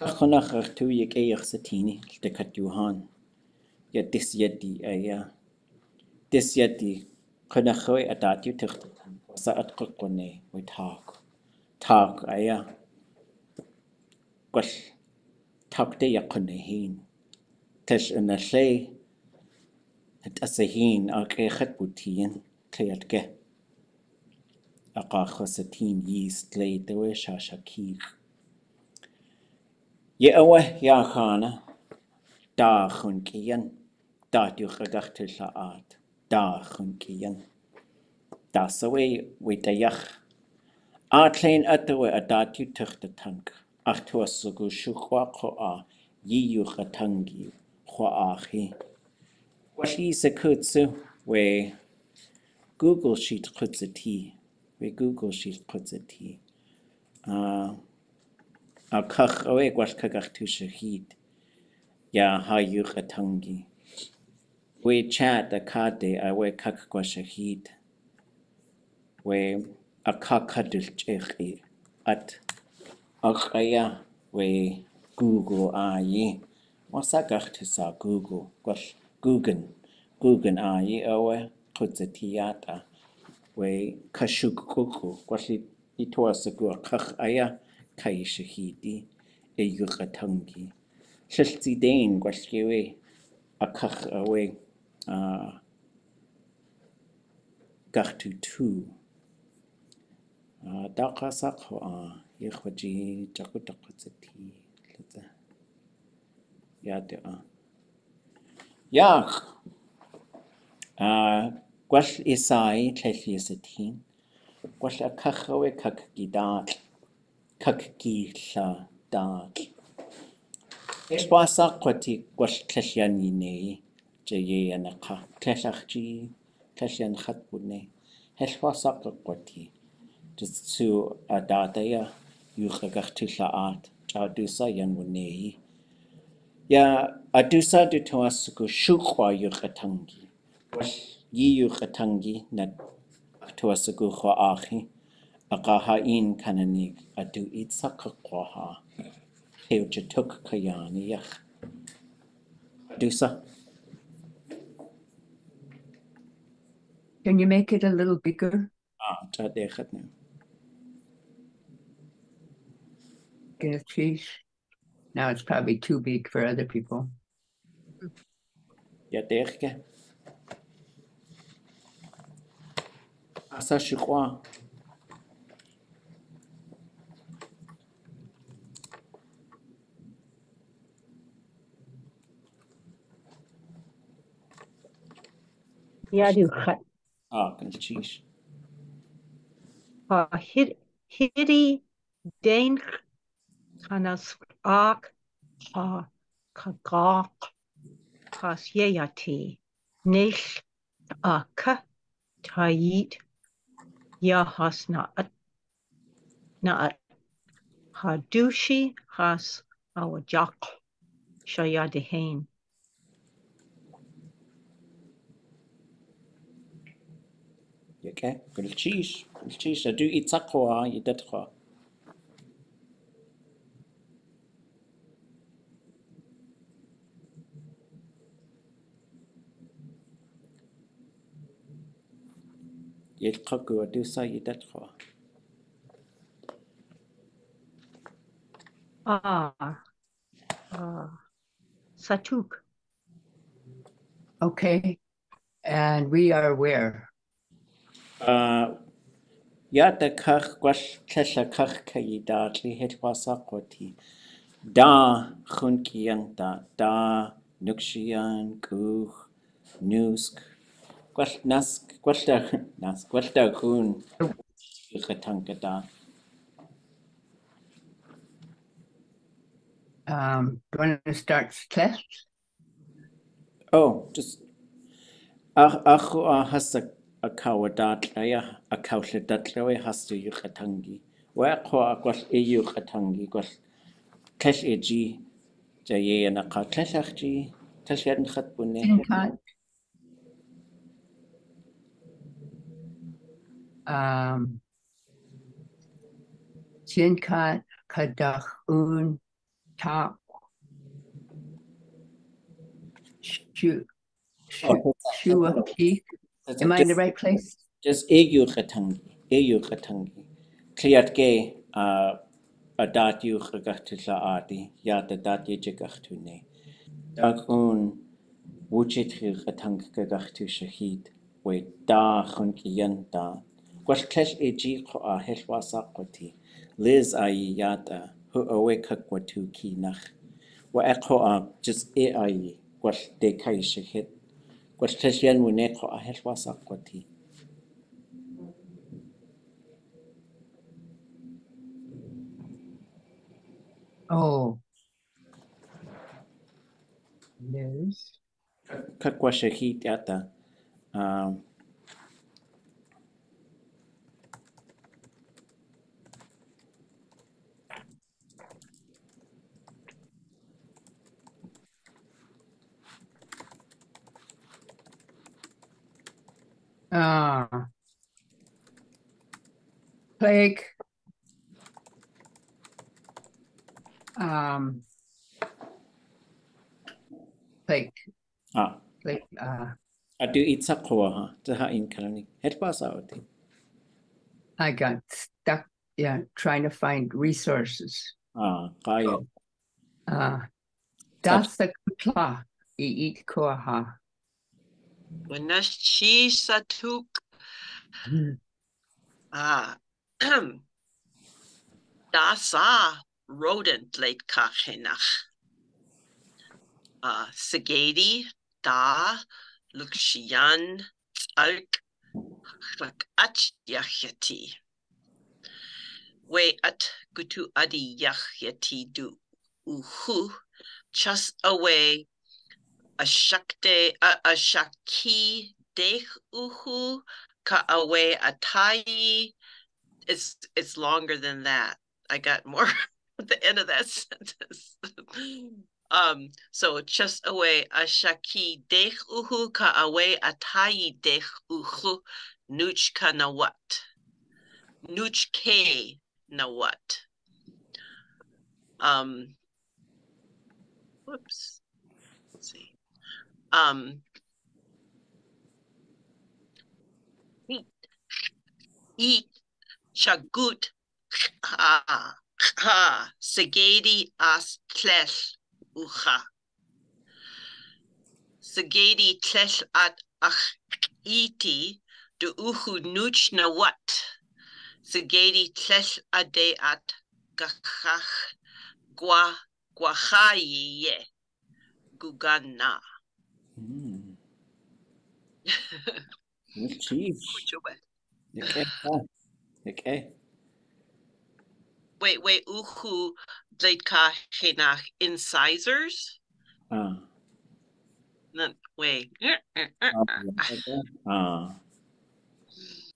خناخ تو يك أي خستيني لتكت يوهان يا دس يدي أيا دس يدي خناخوي أتاتيو تخت وسأت قلقني تاك أيا قش تاك دي يقنهين تش أن شيء هتأسهين أكي خد بوتين كيرجه أقا خستين يست لي دوي شاشاكيخ يأوه يا خانة دا خنكيان دا تيوخغخت الشاعات دا خنكيان دا سوي ويتيخ آتلين أتوي أداتيو تخت تنك أختو السجو شخوا قوآ ييوخ اتانجي خوا آخي وشي سكوتسو و جوجل شيت قدزتي و جوجل شيت قدزتي أكخ أوي قوش كغختو شهيد يا هايوخ اتانجي we chat a kade a we kak kwa shahid we a kakadil chechi at akaya we Google ayi wasagacht sa Google kwash Google ayi awe kutzetiata we kashuk kuku kwashi itwa sagu kak aya kai shahidi e yukatangi shilti dain kwashkiwe a kak awe gartu tu daqa saqo ykhwaji jaqutaqatsati lata yade yak gwall isai tlelliesatin gwall akhawe kakgidal kakgilla dal Eswasaqwati gwall tlellianinei jaye anaqa tlellachji tlellian khatbune hellwasaqwati Tsu adadaya yuqagartillaat adusa yanwunei ya adusa dutoasuku shukwa yuqatangi wal yuqatangi na tuasuku khwa akhi aqaha in kananig adu itsaqqa heujatuk kayani yakh adusa. Can you make it a little bigger? Tadekhatna. Get a cheese. Now it's probably too big for other people. Ya derke. Asa shukwa. Yádi Kan cheese. hiri dain kanas ak ha kagak has yeyati nish aka tayit ya has naat hadushi has awajak shayadihain. Okay, good cheese. I do eat sakwa, you did kwa. Yelkaku, I do say you did kwa. Satuk. Okay. And we are where? Yada kach gwash kesha kach kayidadli het wasakwati. Da chunkian da nukshian kuch nusk. Gwash nask gwash da kun getanke da. Do you want to start tests? Oh, just Aku hasa akawadat aya akawledat lawe hastu yukatangi. Wa ko akwas e yukatangi kwas kesh eji jaye na ka keshachji keshen khat bunne. Chinkat kadach Ta. Shu. Oh, Shuaki. Am I in the right place? Just ʼatángi. Cleared gay a dat you regachtu la ādi, ja de dat je jegachtu ne. Dag wuchit ʼatángi gegachtu shahid, we da chun da. Gwell clell ko a helwasa qoti, Liz yada, hu awe kakwatu ki nach. Wa a just gwell de kai shahid. Gwell clell wune ko a helwasa qoti. Oh. Liz. Kakwa shahid yata. Plague. Plague. Plague. Adu itzaqwa ha. Taha in kalani. Helwasa oti. I got stuck, trying to find resources. Kaya. Dasa kutla eat koha. Wanashi satuk. Dasa rodent late kachenach. Sagadi da lukshian alk rak yachyati. We at gutu adi yachyati du uhu chas away a shakte a shaki dech uhu ka away atai. It's longer than that. I got more at the end of that sentence. So just away a shaki dech uhu ka away atai dech uhu nuch ka na what? Nuch ke na what? Whoops. Let's see. Eat shagut Sagadi as tlech ucha. Sagadi tlech at iti de uhu nuch na what. Sagadi tlech ade at gachach guachayi ye gugana. Chief. Okay. Wait, uhu ka henach incisors? Wait.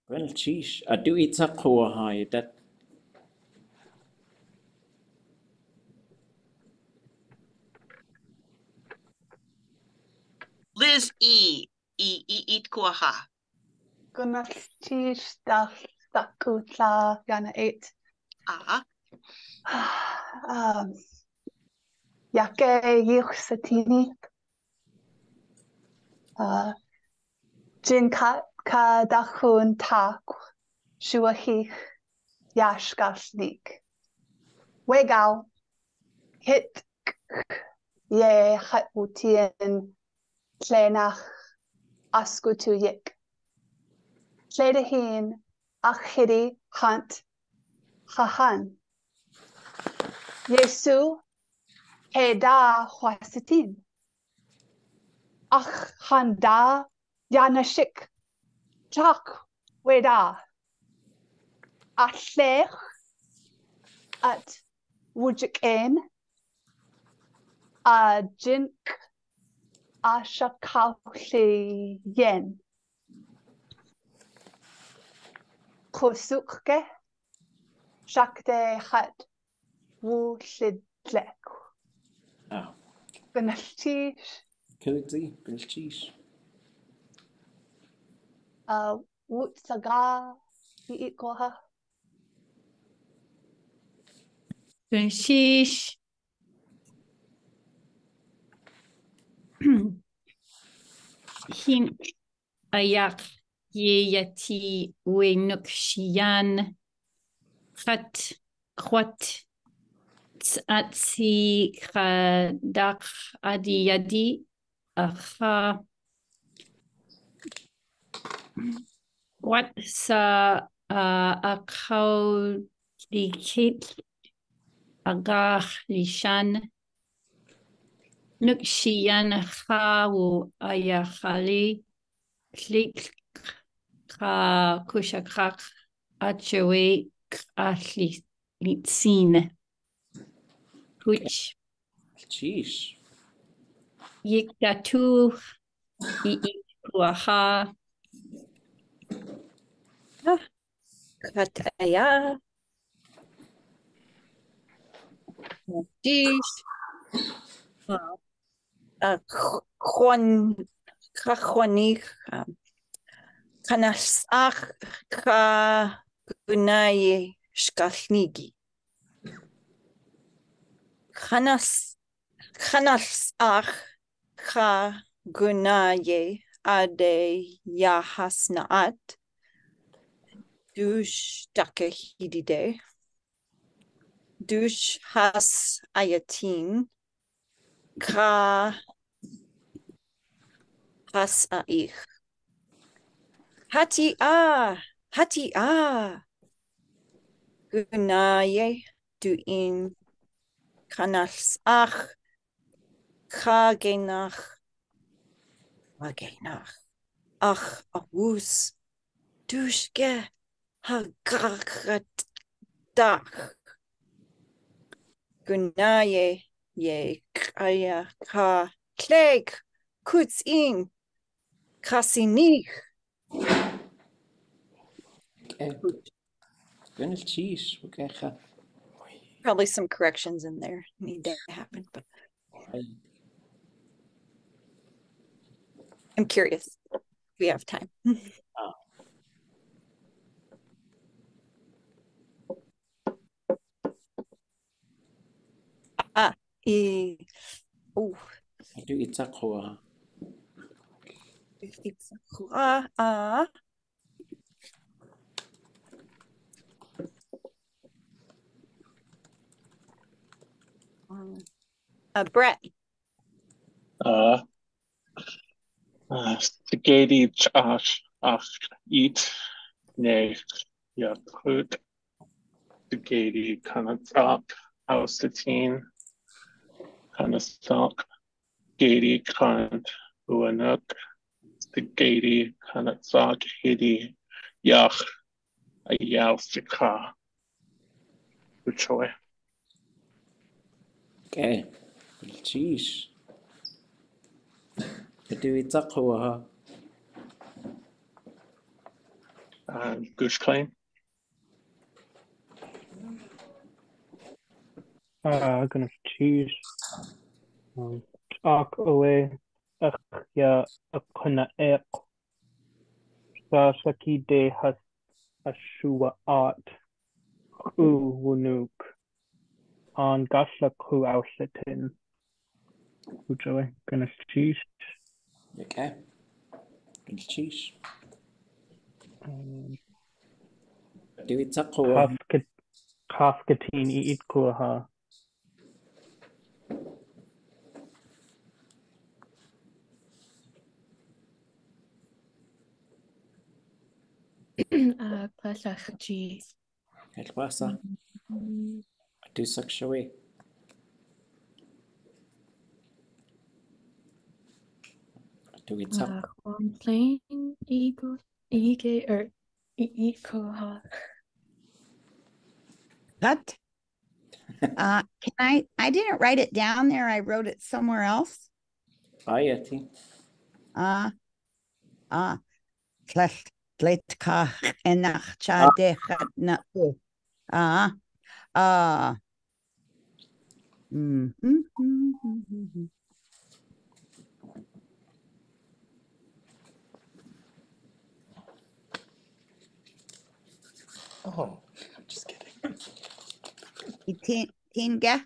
Well, cheesh. Adu itzaqwa ha that. Liz eat kuaha. Gunnastish dakutla yana 8. Yake yuxatini. Jin ka dachun tak shuahich yashgaslik. Wegal hit ye hatutien klenach askutu yik. Kledahin achidi hunt hahan. Yesu heda huasitin. Ach handa yanashik. Chak weda. Atlech at wujikain. Jink ashakaushi yen. Kosukke shakte hat wu shidlek. Benestish. Kilti, bilchish. Wutsaga iikoha. Kunshish Hink ayak yeti uenukshian khat kwat tsatsi kadak adi yadi aha what sa akau dikit agah lishan nukshian khawu ayakhali klik ka kushakrak achewe ahli litsin which Sheesh. yikatu kuaha Kataya. Dish. Kachwanik. Kanasach ka gunaye shkalnigi. Kanasach ka gunaye ade yahasnaat. Dush dake hidide. Dush has ayatin. Ka has aich. Hati gunaye duin kanasach kagenach ach awus dushke hagagadach gunaye ye kaya ka kleg kutzin kasinich. Okay. Gonna cheese. Okay. Probably some corrections in there need to happen, but I'm curious if we have time. Oh, I do itzakua. it's Brett. Spaghetti eat ne yakut spaghetti kanatsak ausatin kanasak spaghetti kanat uanuk spaghetti kanatsak hidi yach ayausika uchoy. Okay. Cheese. I do itzakua. Goose claim. Gonna choose talk away ya akuna ek sasaki de has ashua art wunuk on gasla ku auslatin ujoy gonna choose Okay. Gonna cheese. Do itzakua. Kafkatin eat kuha pasachji Elwasa. I do sakshawi. I do itzak. plain ego ege or ikoha That can I didn't write it down there. I wrote it somewhere else. Ayati. Tletka enachcha dechat na Oh, just kidding. Tinga?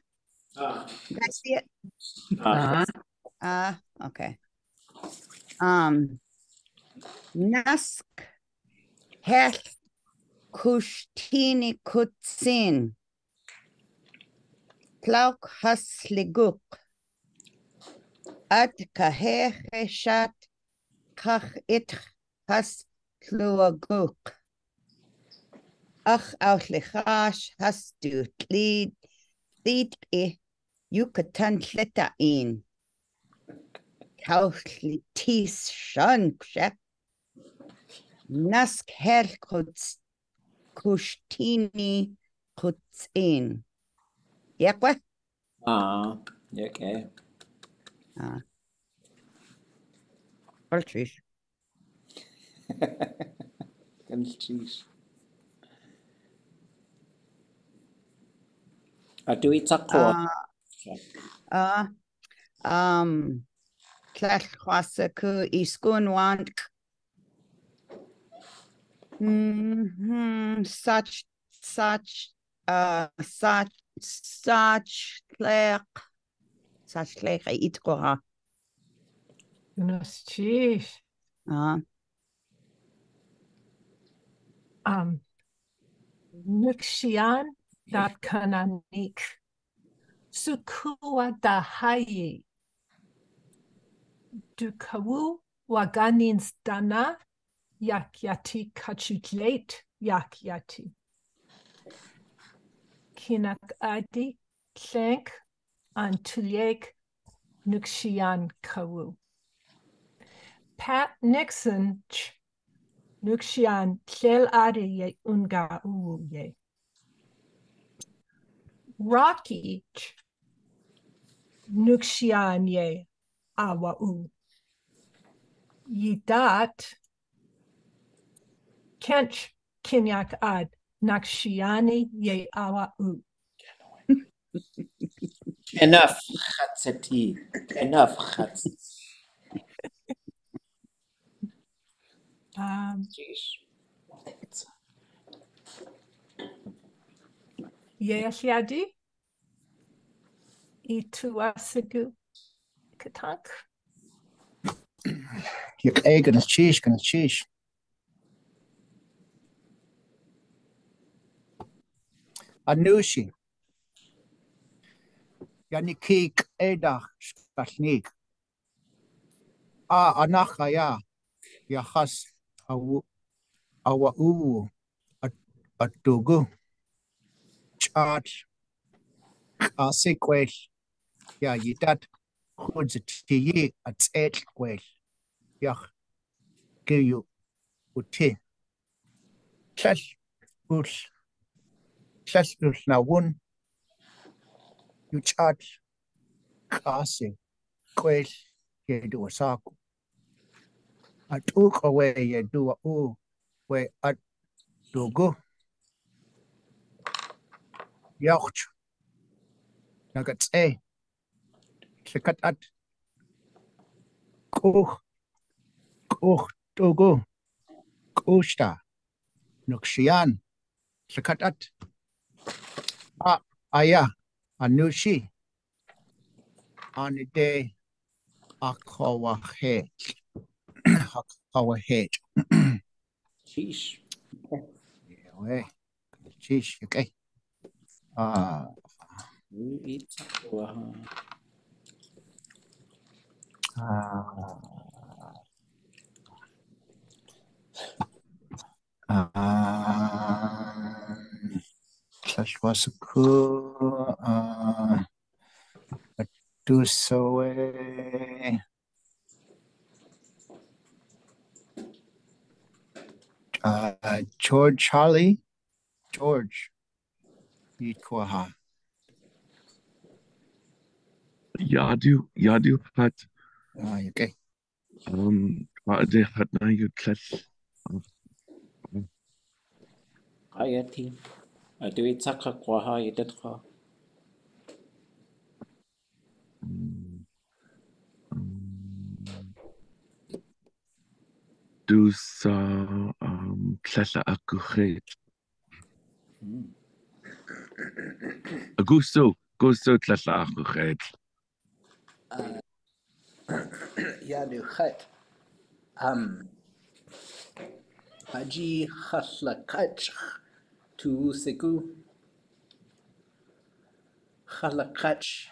Did I see it? Ah. Okay. Nask hel kushtini kutsin. Klauk hasliguk. At kaheshat kach it has tluaguk. Ach auslichash has du lead Yucatan tletain. Kausli tis shan kshep. Nask her kushtini kutsin. Yakwa? Okay. Baltrish. Kadultín. Do we talk Tlashwasaku iskun want such lek itkoha. Oonx'í. Nukshian dat kananik. Sukua da hayi. Dukawu waganins dana. Yakyati kachutlet yakyati. Kinak adi tlenk antulek nukshian kawu. Pat Nixon nukshian tlel adi ye unga uwu ye. Rocky nukshian ye awa u. Yidat kench kinyak ad nakshiani ye awa u. enough khatsati. Enough khats. Yes, Yádi. Ituasigu katank. Yuk gonna cheese. Anushi. Yanikik edach spashnik. Anachaya. Yahas awa u atugu. Charge. Sequel. Ya yitat. Hudzatiyi at eight quel. Yah. Give you uti. Clash. Clash na one. You charge. Kasi. Quel. Ye do a saku. I took away ye do a where at do go. Yauch. Nagats a. Sikat at. Koch to go. Koshta. Nukshian. Sikat at. Aya. Anushi. On the day. Akawa head. Akawa head. Sheesh. Yeah, sheesh. Okay. Slash was cool. Do so. Charlie. George. Yitkoha. Yádi hat Okay. aadé hat na you clash. Ayati. Do we talk kwaha yidetha? Do sa clash akuchet. Gusto clash akuchet. Yadu hat. Aji halakach tu seku. Halakach.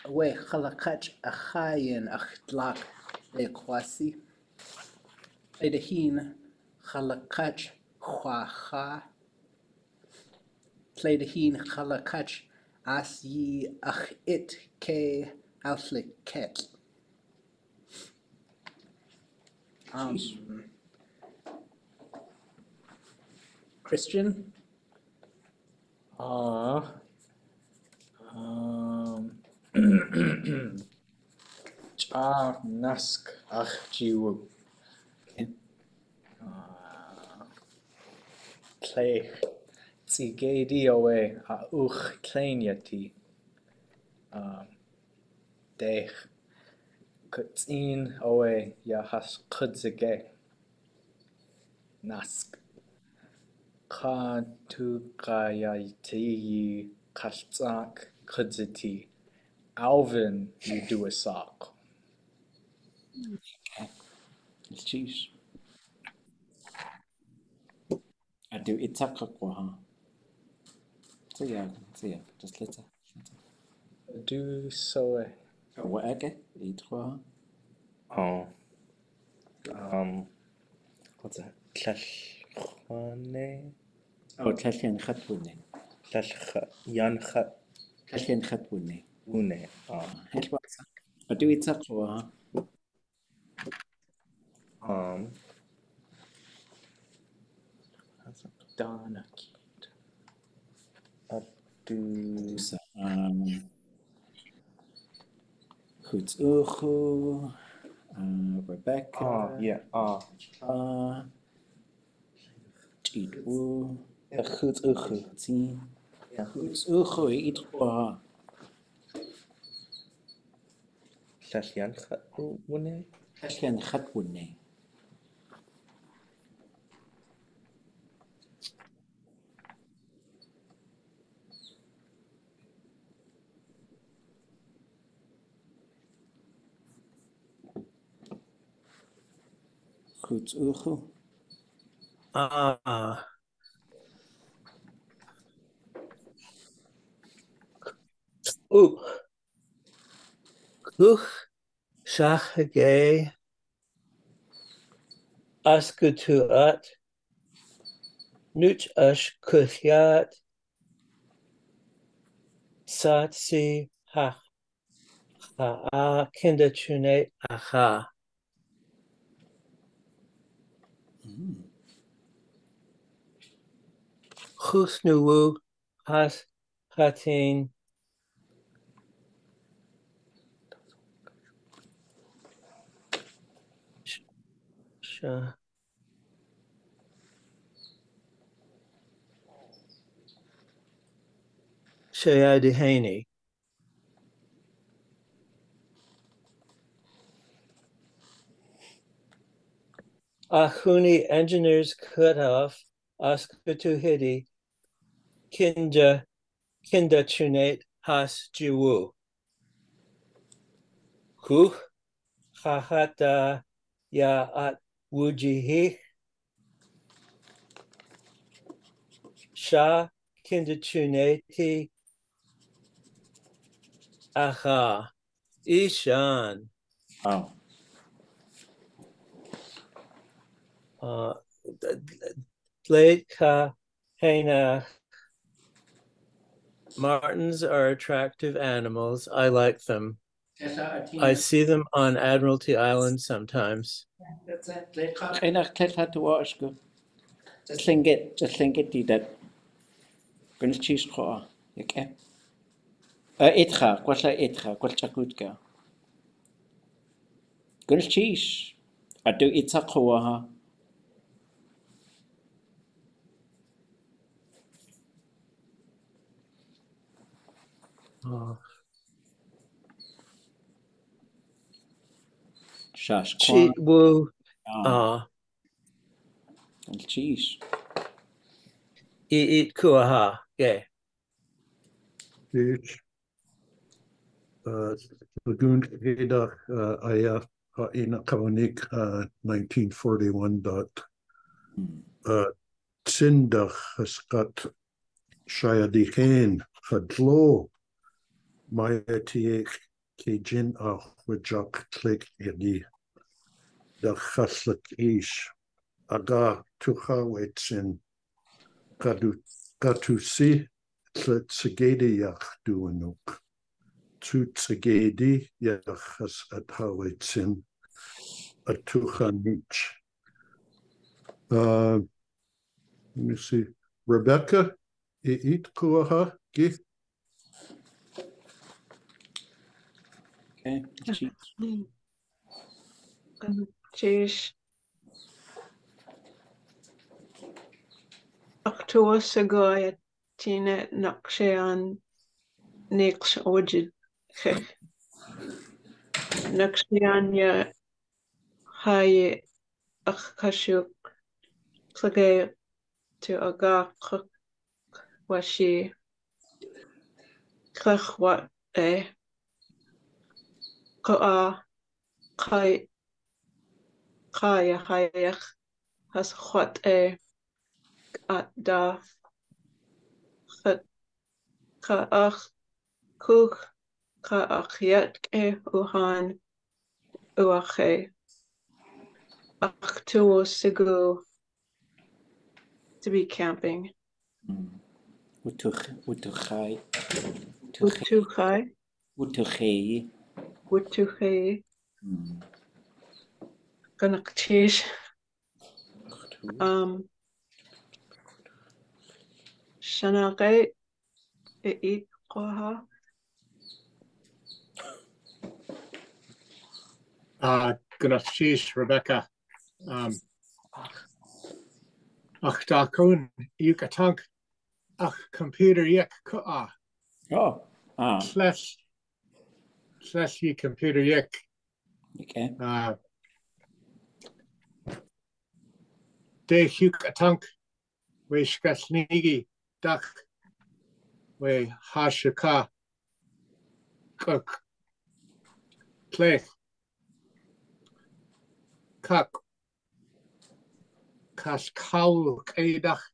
We halakach achayen achtlak lekwasi. Ledahin halakach huaha. Ledahin halakach as ye ach it ke alfliket. Christian? Cha nask ach jiwu. Tle tsigedi owe a uch kleinjati. Dech kutzin owe ya has kudzege. Nask. Ka tu kayati kaltzak kudziti. Alvin you do a sock. Cheese. I do itakakwa. So yeah, just let's Do so. What again? Itwa. What's that? Tlachwane? Oh, tlachyan khatwune. Yanchat. Tlachyan khatwune. Une. I do itakwa. Donakit. Do x'úx'u. Rebecca. Yeah. Chidwu. x'úx'u. x'úx'u itwa. Yanchat une. Tlachyan khatwune. x'úx'u. Kuch shachage askutuat nuch ush kuchyat satsi ha kindachune aha. Chusnuwu has hatin Yádi. Ahuni engineers cut off Askutu Hidi Kinda Chunate Has Jiwu. Kuch Hahata Ya At Wujihi Sha Kinda Chunate Aha Ishan. Late Ka Hena. Martins are attractive animals. I like them. I see them on Admiralty Island sometimes. That's it. Just think it that. Gonna choose kwa. Okay. Itcha, kwasha itcha, kwasha kutka. Gonna choose. I do itcha kwa. Shash kwa. Wu. Cheese. Eat kuaha. Yeah. Lagoon Ada Aya in Kawanik 1941 Tsindach haskat shayadikeen hadlo mayatiek kijin wajak klik yadi da khaslak ish aga tuchawetsin katusi tsagedi yak duanuk tu tsagedi yachas atawetsin atuchanich. Let me see. Rebecca, eat kuaha gi. Okay. Cheers. Octoos ago, Tina Nakshan Nix Ojid. Nakshan ya Haye Akashuk Klage to Aga Washi Klachwat Ka Kai Kaya Hayach has hot at da Kaach Cook Kaachiat Uhan Uache Aktuo Sigu to be camping. Utuchai. Utuchai. Utuchei. Utuchei. Ganaktish. Shanake eat koha. Ganaktish, Rebecca. Ach dakun yukatank ach computer yek koa. Oh. Slash ye computer yek. Okay. De yukatank we shkasnigi dak we hashaka kuk play kak kaskau kaidach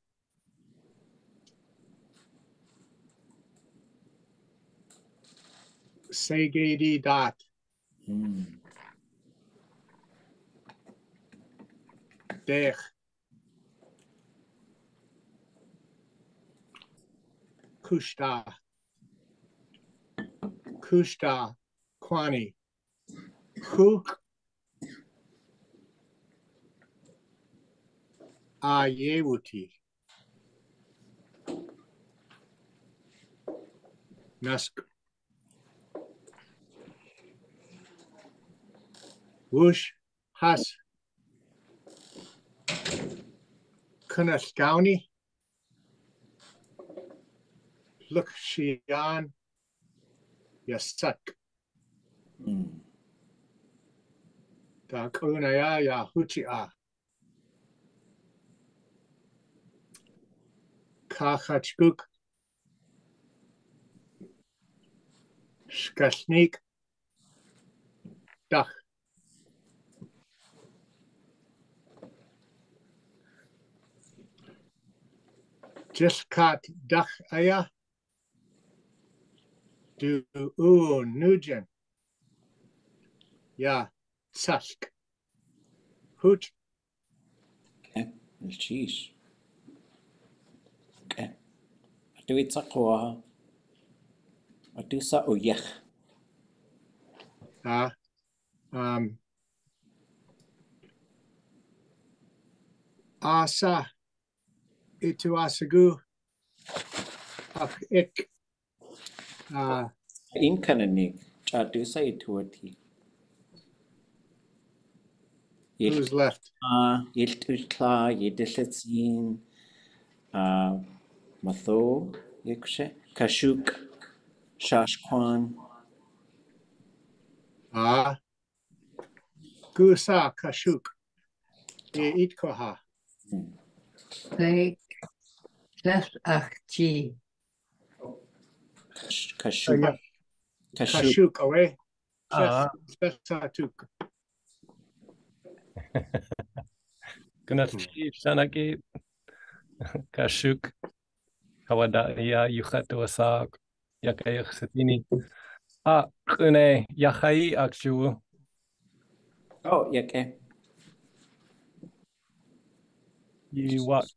segedi dot dech kushta kwani kuk ayewuti nask wush has kunaskauni look shian yasak da kunaya ya hutia kachachkuk skasnik dach just kat dach aya do nujen ya sask hut. Okay. Cheese. Okay. Do it sakoha. Do sa oyech. Asa itu asagu ach ik in kananig do sa ituati. who's left? Yiltutla yidilitsin matho yekshe kashuk shashkwan Gusa kashuk ye itkoha Like achji. Kashuk. Kashuk away. Spesatuk. Gnatchi Shanagi Kashuk Kawadaya Yukhatu Asag Yakayach Satini Kune Yahai Akshu Oh, yake. Yiwak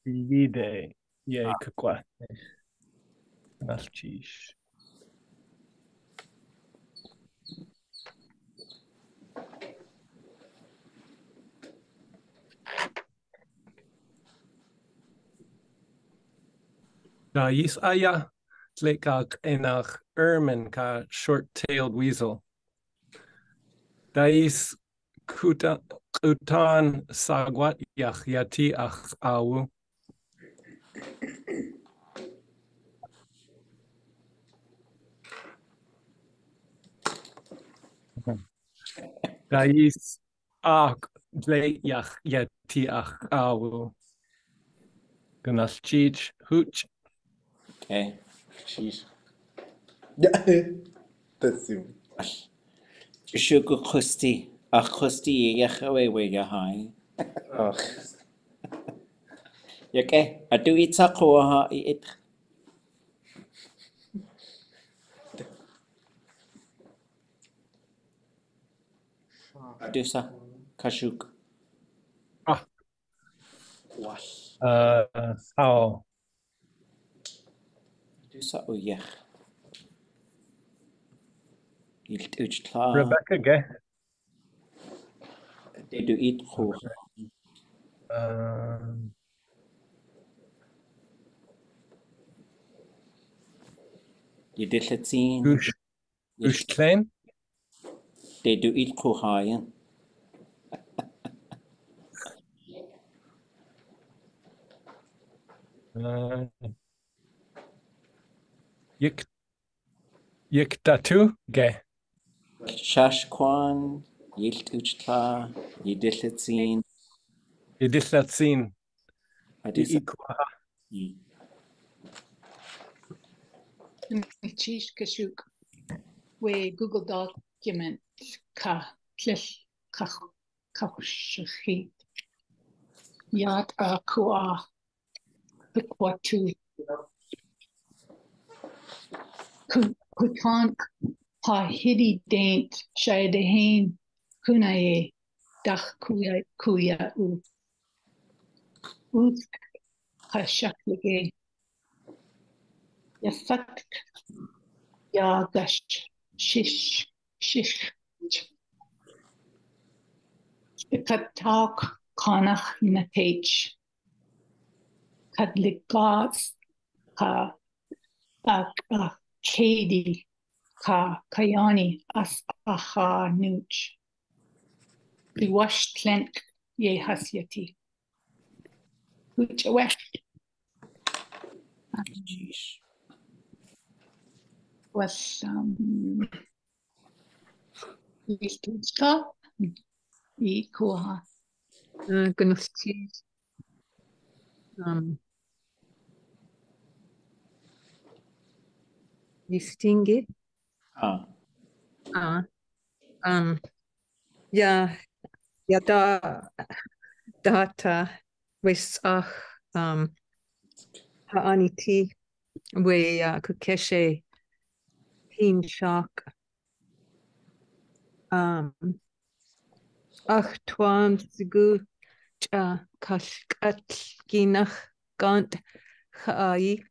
Yide Ye Kukwa Nalchish. Da yis aya tlekak enach ermen ka short-tailed weasel. Da yis kutan sagwat yach yati ach awu. Da yis ach tle yach yati ach awu. Ganal chich hooch. Okay. Sheesh. That's him. Sugar Christy. A Christy yahawe we yahai. Oh. Yake. I do eat sakoha it. Adusa Kashuk. Ah. Wash. How? Adusa uyech. Yilt uchtla. Rebecca ge. They do eat ho. You did it seen. Gush klein. They do eat kohayan. Yik tatu ge. Shashkwan. Yilt uchtla. You did it seen. You did that scene. Adusa. Chish Kashuk. We Google document ka klish kahushi. Yat akua. Bikwatu. Kutank ha hidi daint shaidahain kunaye dach kuya u. Usk hashaklige. Yafak ya gash shish. Katak kanach natach. Kadligas ka Kadi ka kayani as aha nuch. Biwash tlenk ye hasyati. Which away. Was stop equal Gonna choose distingue. Yeah, data with haaniti we kukeshe hin shock tuam zigu cha kashkat ginach gant haai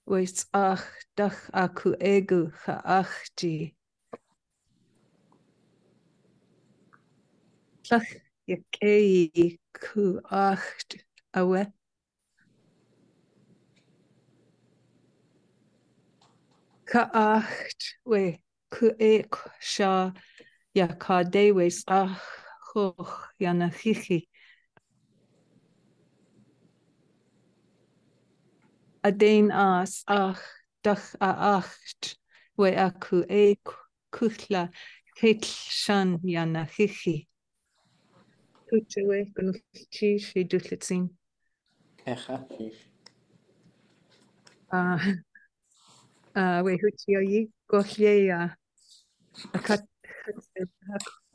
with dach aku egu haachji. Tlach yakei ku acht awe. Ka acht we ku ek sha ya ka de we hoch ya na hihi. Adain as dach acht we aku ek kuchla hitl shan ya na hihi. Kuchewe gonna cheese he dutlitzin. Echa. We huchi gochye a cut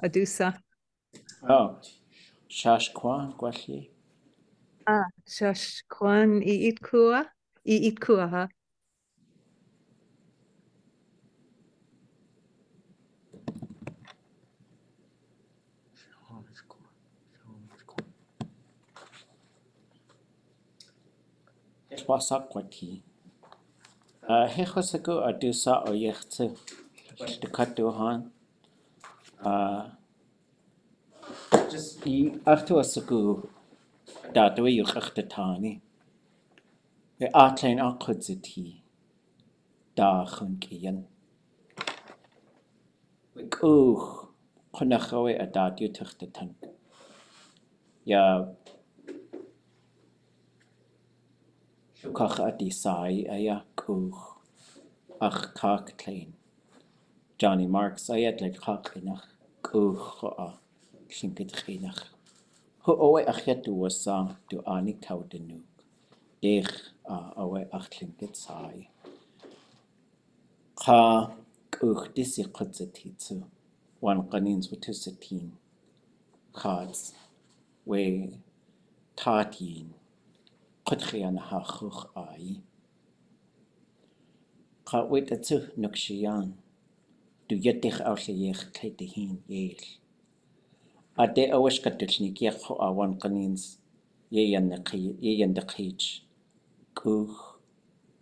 adusa. Oh, Shashkwan, Gwashi. Shashkwan iitkua. Wasakwati. Hechosaku adusa o yechtse. Katuhan. Just after a saku that way you tani. The outline akudziti. Da hunkian. Kuch. Kunachawe a dat you took the tank. Ya. Shukach at the sai aya kuch. Ach kak klein. Johnny Marks ayat like kaklinach. Kuch a. Shinket chinach. Ho owe achet was sang to ani taudenu. Dech owe achlinket sai. Ka kuch disi kutzatitsu. One kanins watusatin. Kads. We tatin. Kutchian ha chuch ai. Ka witatsu nukshian. Du yetich ausliech kleitihin yel. Aadé owish katulchnik yekho a one kanins. Yeyan the cage. Kuch.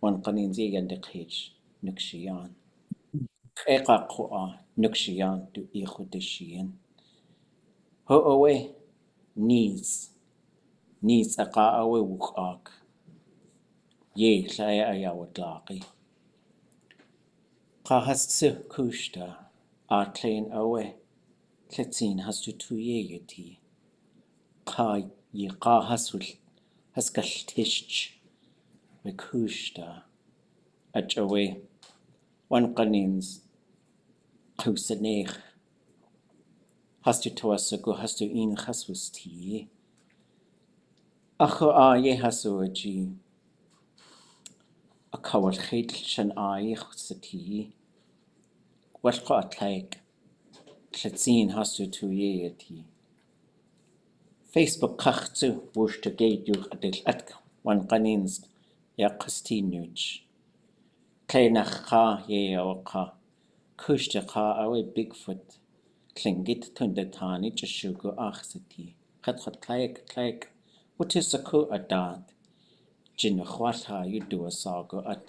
One kanins yeyan the cage. Nukshian. Eka koa nukshian du ichudishian. Ho owe knees aka awe wukak. Ye llaya ayawadlaki. Ka hastsu kushta a klein awe. Kletzin hastu tu yeti. Ka ye ka hasul haskaltishch. We kushta. Ach awe. One kanins. Kusanech. Hastu toasagu hastu in haswusti. Acho a ye hasu aji. A kawal chait shan a sati. Washqa atlaik. Kletzin hastu tu yeti. Facebook kachtsu wush to gate yu adil atk. One kanins ya kastinuch. Kleinach ka ye o ka. Kushta ka awe Bigfoot. Klingit tundatani jashugu achsati. Khat tlaik. What is a ku adat? Jinachwata you do a sago at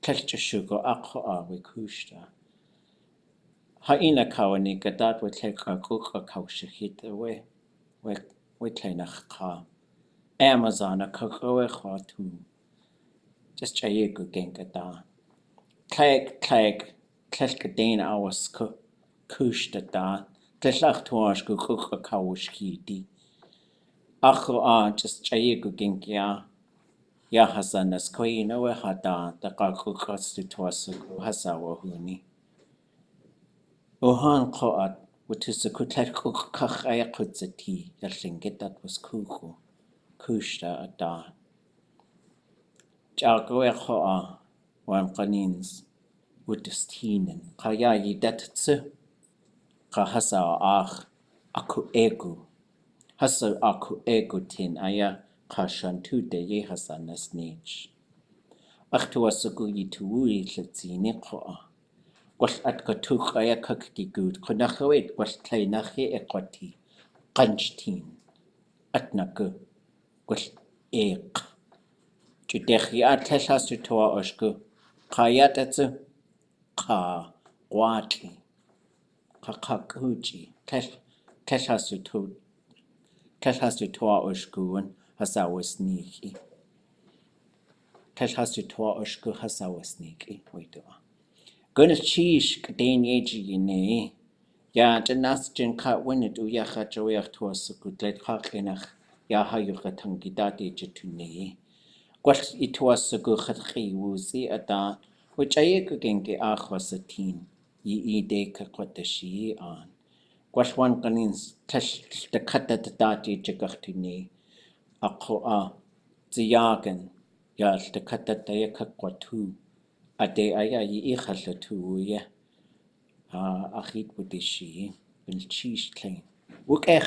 Kelchashugo akho awe kushta. Haina kawani gadat we take a cook a kaushahit away. We kleinach ka. Amazon a kakawe khwatu. Just chayigu gengada. Tlaik. Kelkadane awas kushta da. Tlach tuash go cook a kawushkiti. Acho just chayigu gengya. Ya hasanas koi no hada da kakukas to toasuku hasawa huni. Ohan koat, which is a kutet kukach ayakutzati, yalingit that was kuku. Kushta at da. Jago echoa, one kanins, wutustinen. Kaya yidatsu. Kahasa ach, aku egu. Hasa aku egu tin aya kashantu de ye hasanas nich. Achtuasugu yituui letzini koa. Gwall at gatuch aya kakti good. Konachawit gwall tlainachi equati. Kanchtin. Atnaku. Gwall eq. Judechi atleshas to toa oshku. Kayatatsu. Ka. Wati. Kakakuchi. Tleshas to toa oshkuan. Hasawas niki. Tleshas to toa oshku hasawas niki. Wait. Gonna cheese kadane yeji ne. Ya janas jen kat winnet u yacha joyach to us a good let hakenach ya hayuka tangidati jetune. Gwach it was a good hatri woozy at that, which I genke achwas a teen. Ye de kakwatashi on. Gwach one ganins tesh the cut at the dati jagachtune. A ziyagan yal the cut at the yakakwatu. Aadé aya yi ichalla tu ye. Achit wudishi. Bin cheese klein. Wuk e.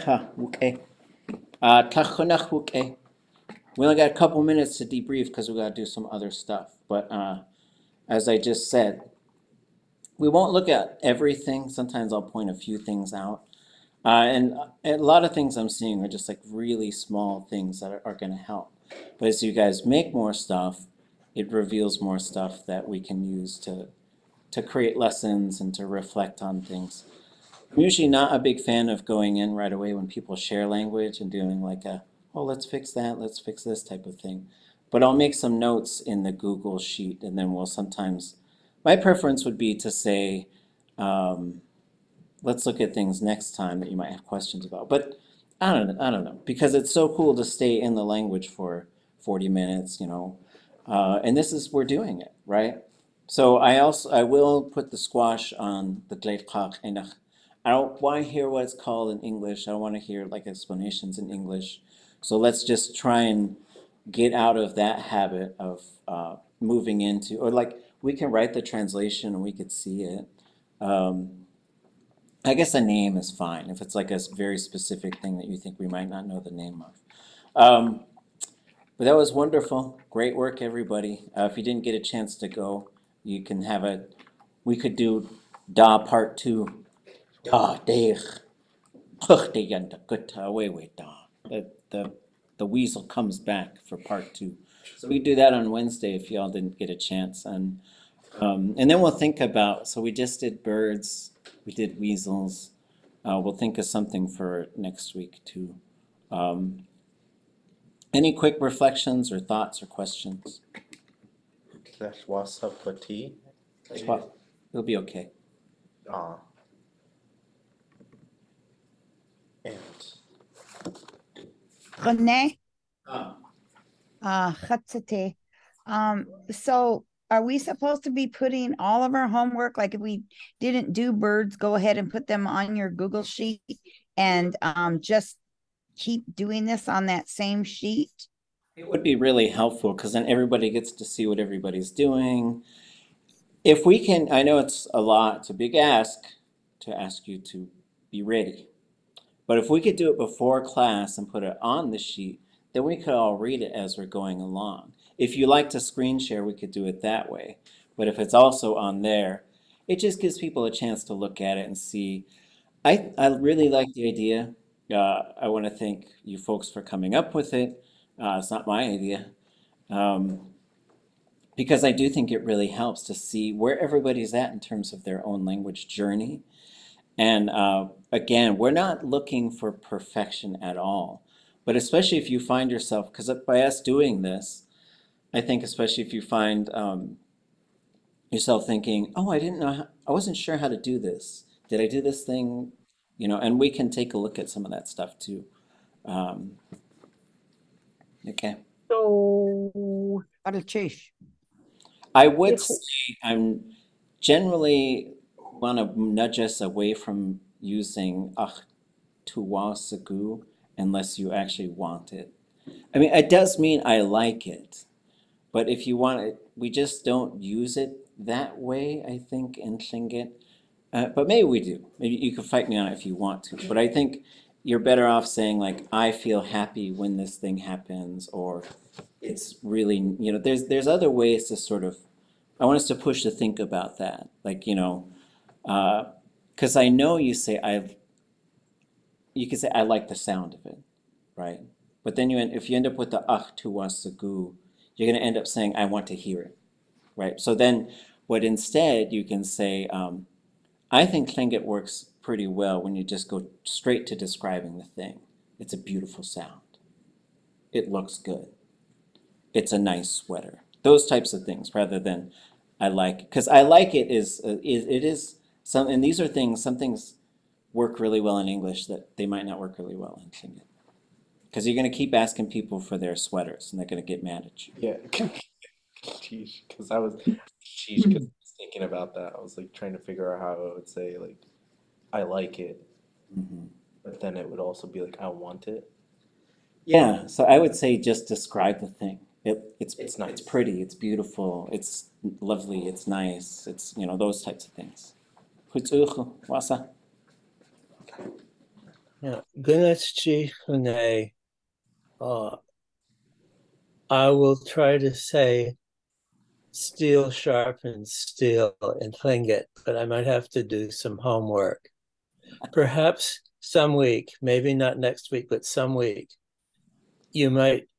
Tlachunach wuk e. We only got a couple minutes to debrief because we got to do some other stuff. But as I just said, we won't look at everything. Sometimes I'll point a few things out. And a lot of things I'm seeing are just like really small things that are going to help. But as you guys make more stuff, it reveals more stuff that we can use to create lessons and to reflect on things. I'm usually not a big fan of going in right away when people share language and doing like oh, let's fix that, let's fix this type of thing. But I'll make some notes in the Google sheet, and then we'll sometimes, my preference would be to say, let's look at things next time that you might have questions about. But I don't know, because it's so cool to stay in the language for 40 minutes, and this is, we're doing it, right? So I will put the squash on the gleitchach enach. I don't want to hear what it's called in English. I don't want to hear like explanations in English. So let's just try and get out of that habit of moving into, or like we can write the translation and we could see it. I guess a name is fine if it's like a very specific thing that you think we might not know the name of. But that was wonderful. Great work, everybody. If you didn't get a chance to go, you can have we could do Da Part 2. Da, deich, puchte yanda gutta, away, da. The weasel comes back for Part 2. So we do that on Wednesday if y'all didn't get a chance. And then we'll think about, so we just did birds, we did weasels. We'll think of something for next week too. Any quick reflections or thoughts or questions? It'll be okay. And René, so are we supposed to be putting all of our homework, like if we didn't do birds, go ahead and put them on your Google sheet and just keep doing this on that same sheet? It would be really helpful because then everybody gets to see what everybody's doing. If we can, I know it's a big ask to ask you to be ready. But if we could do it before class and put it on the sheet, then we could all read it as we're going along. If you like to screen share, we could do it that way. But if it's also on there, it just gives people a chance to look at it and see. I really like the idea. I want to thank you folks for coming up with it. It's not my idea. Because I do think it really helps to see where everybody's at in terms of their own language journey. And again, we're not looking for perfection at all. But especially if you find yourself, because by us doing this, I think especially if you find yourself thinking, oh, I wasn't sure how to do this. Did I do this thing? And we can take a look at some of that stuff too. Okay. So, I would say I'm generally want to nudge us away from using ʼatángi unless you actually want it. I mean, it does mean I like it, but if you want it, we just don't use it that way, I think, in Tlingit. But maybe we do. Maybe you can fight me on it if you want to. But I think you're better off saying like, I feel happy when this thing happens, or it's really, there's other ways to sort of, I want us to push to think about that. Like, because I know you say, you can say, I like the sound of it, right? But then if you end up with the ʼatángi, you're going to end up saying, I want to hear it, right? So then instead you can say, I think Tlingit works pretty well when you just go straight to describing the thing. It's a beautiful sound. It looks good. It's a nice sweater. Those types of things, rather than I like it. Because I like it is some, and these are things, some things work really well in English that they might not work really well in Tlingit. Because you're going to keep asking people for their sweaters and they're going to get mad at you. Yeah. Because I was thinking about that. I was like trying to figure out how I would say like, I like it. But then it would also be like, I want it. Yeah, so I would say just describe the thing. It's nice. It's pretty, it's beautiful, it's lovely, it's nice, it's, those types of things. x'úx'u, wasa. Yeah, Gunachchi Hune, I will try to say steel sharpens steel in Tlingit, but I might have to do some homework. Perhaps some week, maybe not next week, but some week, you might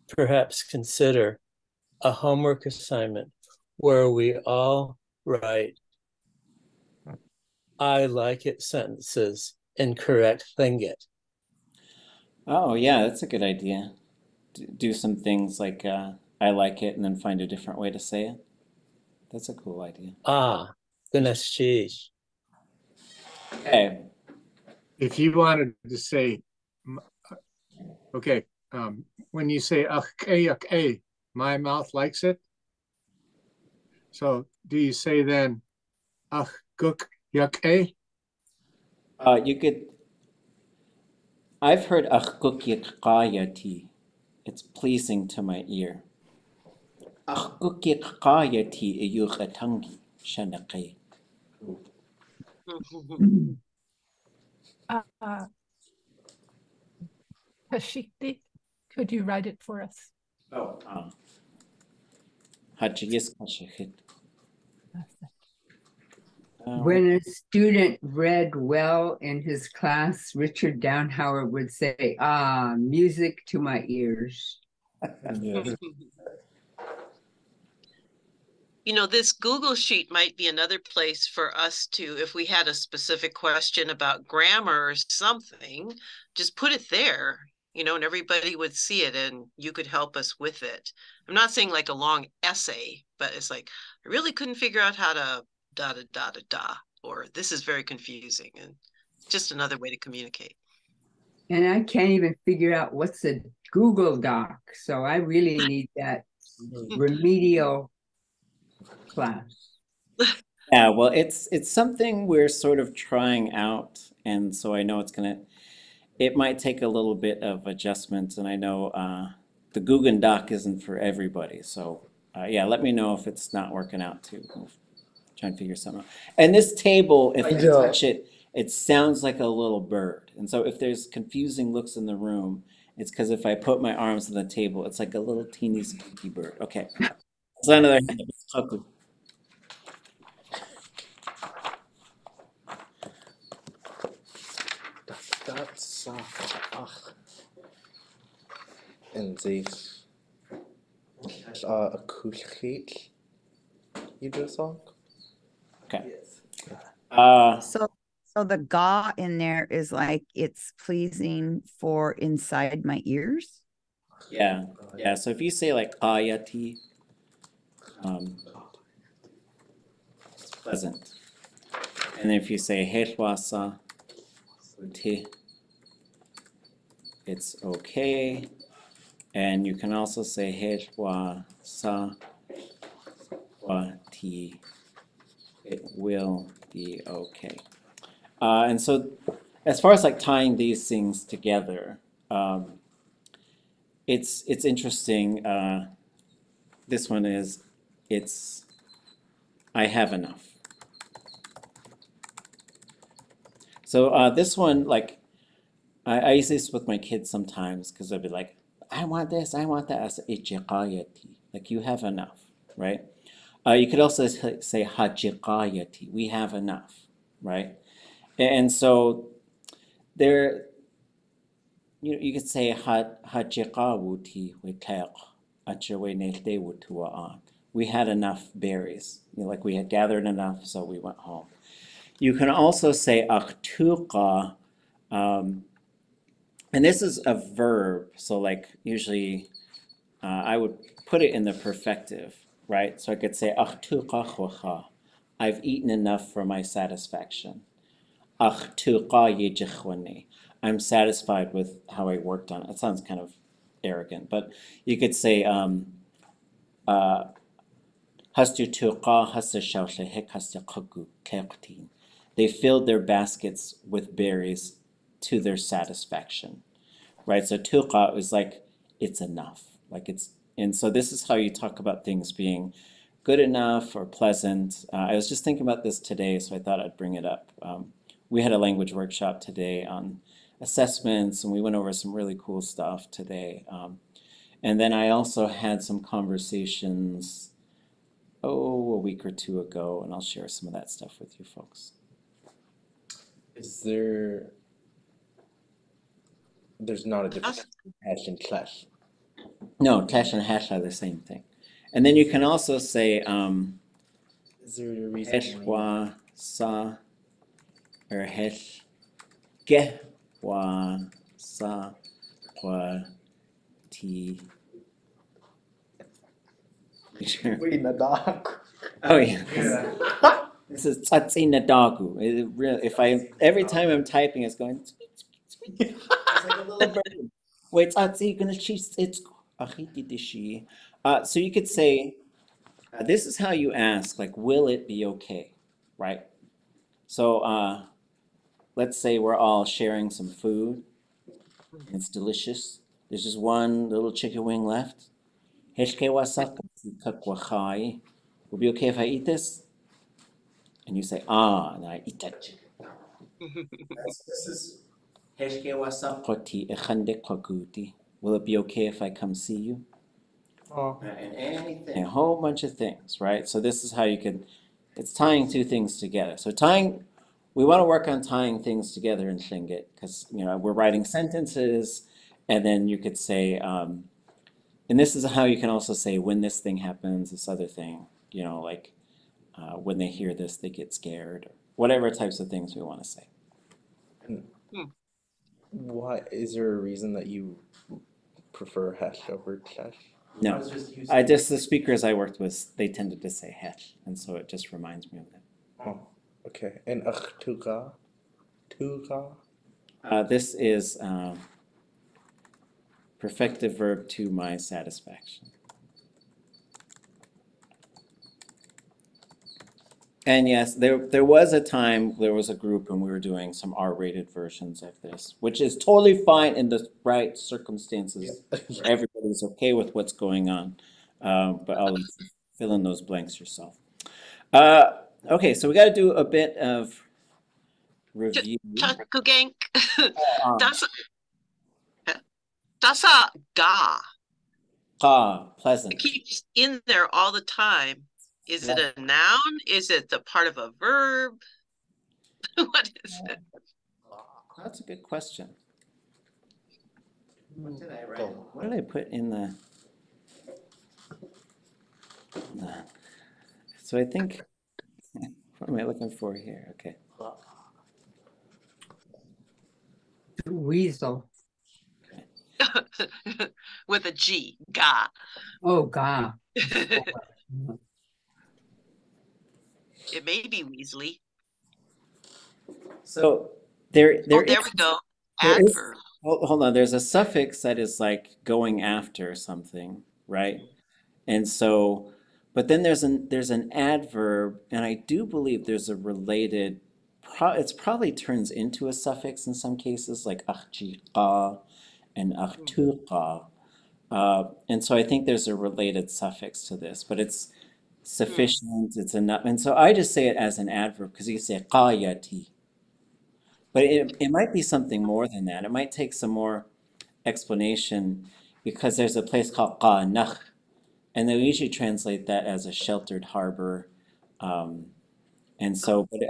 perhaps consider a homework assignment where we all write I like it sentences in correct Tlingit. Oh, yeah, that's a good idea. Do some things like I like it and then find a different way to say it. That's a cool idea. Goodness sheesh. Okay. If you wanted to say, okay, when you say okay, my mouth likes it. So do you say then guk yuck? You could. I've heard achgukikayati. It's pleasing to my ear. Achgukikayati ʼatángi shanaqay. Kashikti, could you write it for us? Oh, hachiyis kashikit. When a student read well in his class, Richard Downhauer would say, music to my ears. You know, this Google Sheet might be another place for us to, if we had a specific question about grammar or something, just put it there, you know, and everybody would see it and you could help us with it. I'm not saying like a long essay, but it's like, I really couldn't figure out how to or this is very confusing, and just another way to communicate. And I can't even figure out what's a Google Doc. So I really need that remedial class. Yeah, well, it's something we're sort of trying out, and so I know it might take a little bit of adjustments, and I know the Google Doc isn't for everybody. So yeah, let me know if it's not working out too. We'll try and figure something out. And this table, if you touch it, it sounds like a little bird. And so if there's confusing looks in the room, it's because if I put my arms on the table, it's like a little teeny squeaky bird. Okay. So another That's and this a kulchit. You do a song? Okay. So the ga in there is like it's pleasing for inside my ears. Yeah. Yeah. So if you say like ayati, it's pleasant. And if you say helwasa, it's okay. And you can also say helwasa wati. It will be okay. And so as far as like tying these things together, it's interesting. This one is, I have enough. So this one, like, I use this with my kids sometimes because they'll be like, I want this, I want that. I say, ichiqayati, like you have enough, right? You could also say hajiqayati, we have enough, right? And so there, you could say hajiqawuti witaq, achawe nelte wutua. We had enough berries, like we had gathered enough, so we went home. You can also say aktuqa, and this is a verb, so like usually I would put it in the perfective, right? So I could say aktuqa khocha, I've eaten enough for my satisfaction. Aktuqa yijikhwani, I'm satisfied with how I worked on it. It sounds kind of arrogant, but you could say they filled their baskets with berries to their satisfaction, right? So tuqa is like, it's enough, like and so this is how you talk about things being good enough or pleasant. I was just thinking about this today, so I thought I'd bring it up. We had a language workshop today on assessments, and we went over some really cool stuff today. And then I also had some conversations, a week or two ago, and I'll share some of that stuff with you folks. There's not a difference between hash and clash. No, clash and hash are the same thing. And then you can also say Is there a reason hesh wa sa or hesh ge wa sa wa ti. Wait, Nadak. Oh yeah. This is ʼatángi nadagu. If every time I'm typing, it's going. It's like a little bird. Wait, ʼatángi gonna cheese. It's so you could say, this is how you ask, like, will it be okay, right? So let's say we're all sharing some food. It's delicious. There's just one little chicken wing left. Will be okay if I eat this? And you say, and I eat that chicken. This is will it be okay if I come see you? And anything, a whole bunch of things, right? So this is how you can, it's tying two things together. So we want to work on tying things together in Tlingit because, we're writing sentences, and then you could say, and this is how you can also say when this thing happens, this other thing, like when they hear this, they get scared, or whatever types of things we want to say. Why is there a reason that you prefer hash over clash? No, the speakers I worked with, they tended to say hash, and so it just reminds me of that. Oh, okay. And tuga? This is perfective verb to my satisfaction. And yes, there was a time, there was a group, and we were doing some R-rated versions of this, which is totally fine in the right circumstances. Where everybody's okay with what's going on. But I'll fill in those blanks yourself. Okay, so we got to do a bit of review. Kugank. Dasa ga. Pleasant. It keeps in there all the time. Is it a noun? Is it the part of a verb? What is it? That's a good question. What did I write? What did I put in the... So I think... What am I looking for here? Okay. Weasel. With a G. Ga. Oh, ga. It may be Weasley. So there we go. Adverb. Hold on. There's a suffix that is like going after something, right? And so, but then there's an adverb, and I do believe there's a related. It's probably turns into a suffix in some cases, like ʼatángi and ʼatúqa. And so I think there's a related suffix to this, but it's sufficient, it's enough. And so I just say it as an adverb because you say qayati. But it might be something more than that. It might take some more explanation because there's a place called qanakh, and they usually translate that as a sheltered harbor. And so, but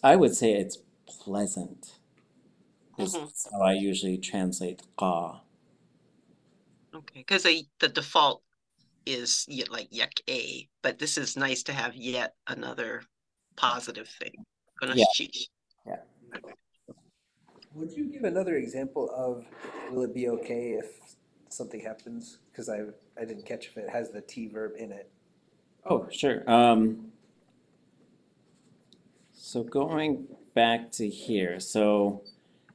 I would say it's pleasant. Is how I usually translate qa. Okay, because the default is like yak-a, but this is nice to have yet another positive thing. Yeah. Yeah. Would you give another example of will it be okay if something happens? Because I didn't catch if it has the T verb in it. Oh, sure. So going back to here, so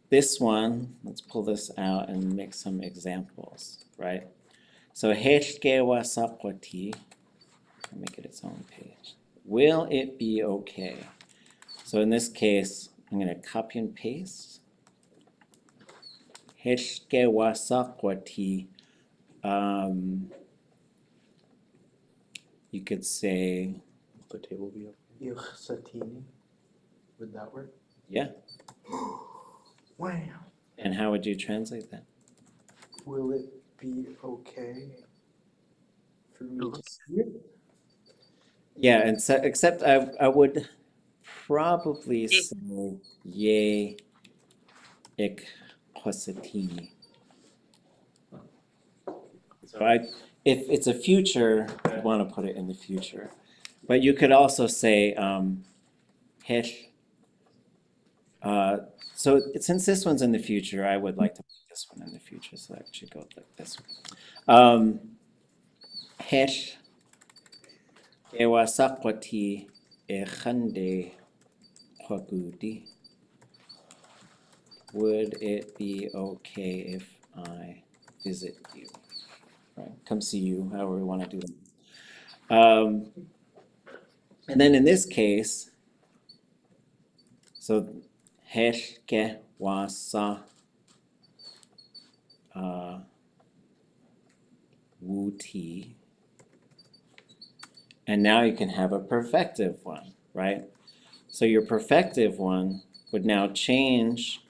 this one, let's pull this out and make some examples, right? So heshkewa sakwati, make it its own page. Will it be okay? So in this case, I'm going to copy and paste. Heshkewa sakwati. You could say. The table be okay. Would that work? Yeah. Wow. And how would you translate that? Will it be okay for me to see it? Yeah, and so, except I would probably say ye ik hosatini. So if it's a future, I'd want to put it in the future. But you could also say hesh. So since this one's in the future, I would like to put this one in the future. So that should go like this one. Hesh ewasakwati echande hogudi. Would it be okay if I visit you? Right, come see you, however we want to do that. And then in this case, so heshke wasa wuti. And now you can have a perfective one, right? So your perfective one would now change.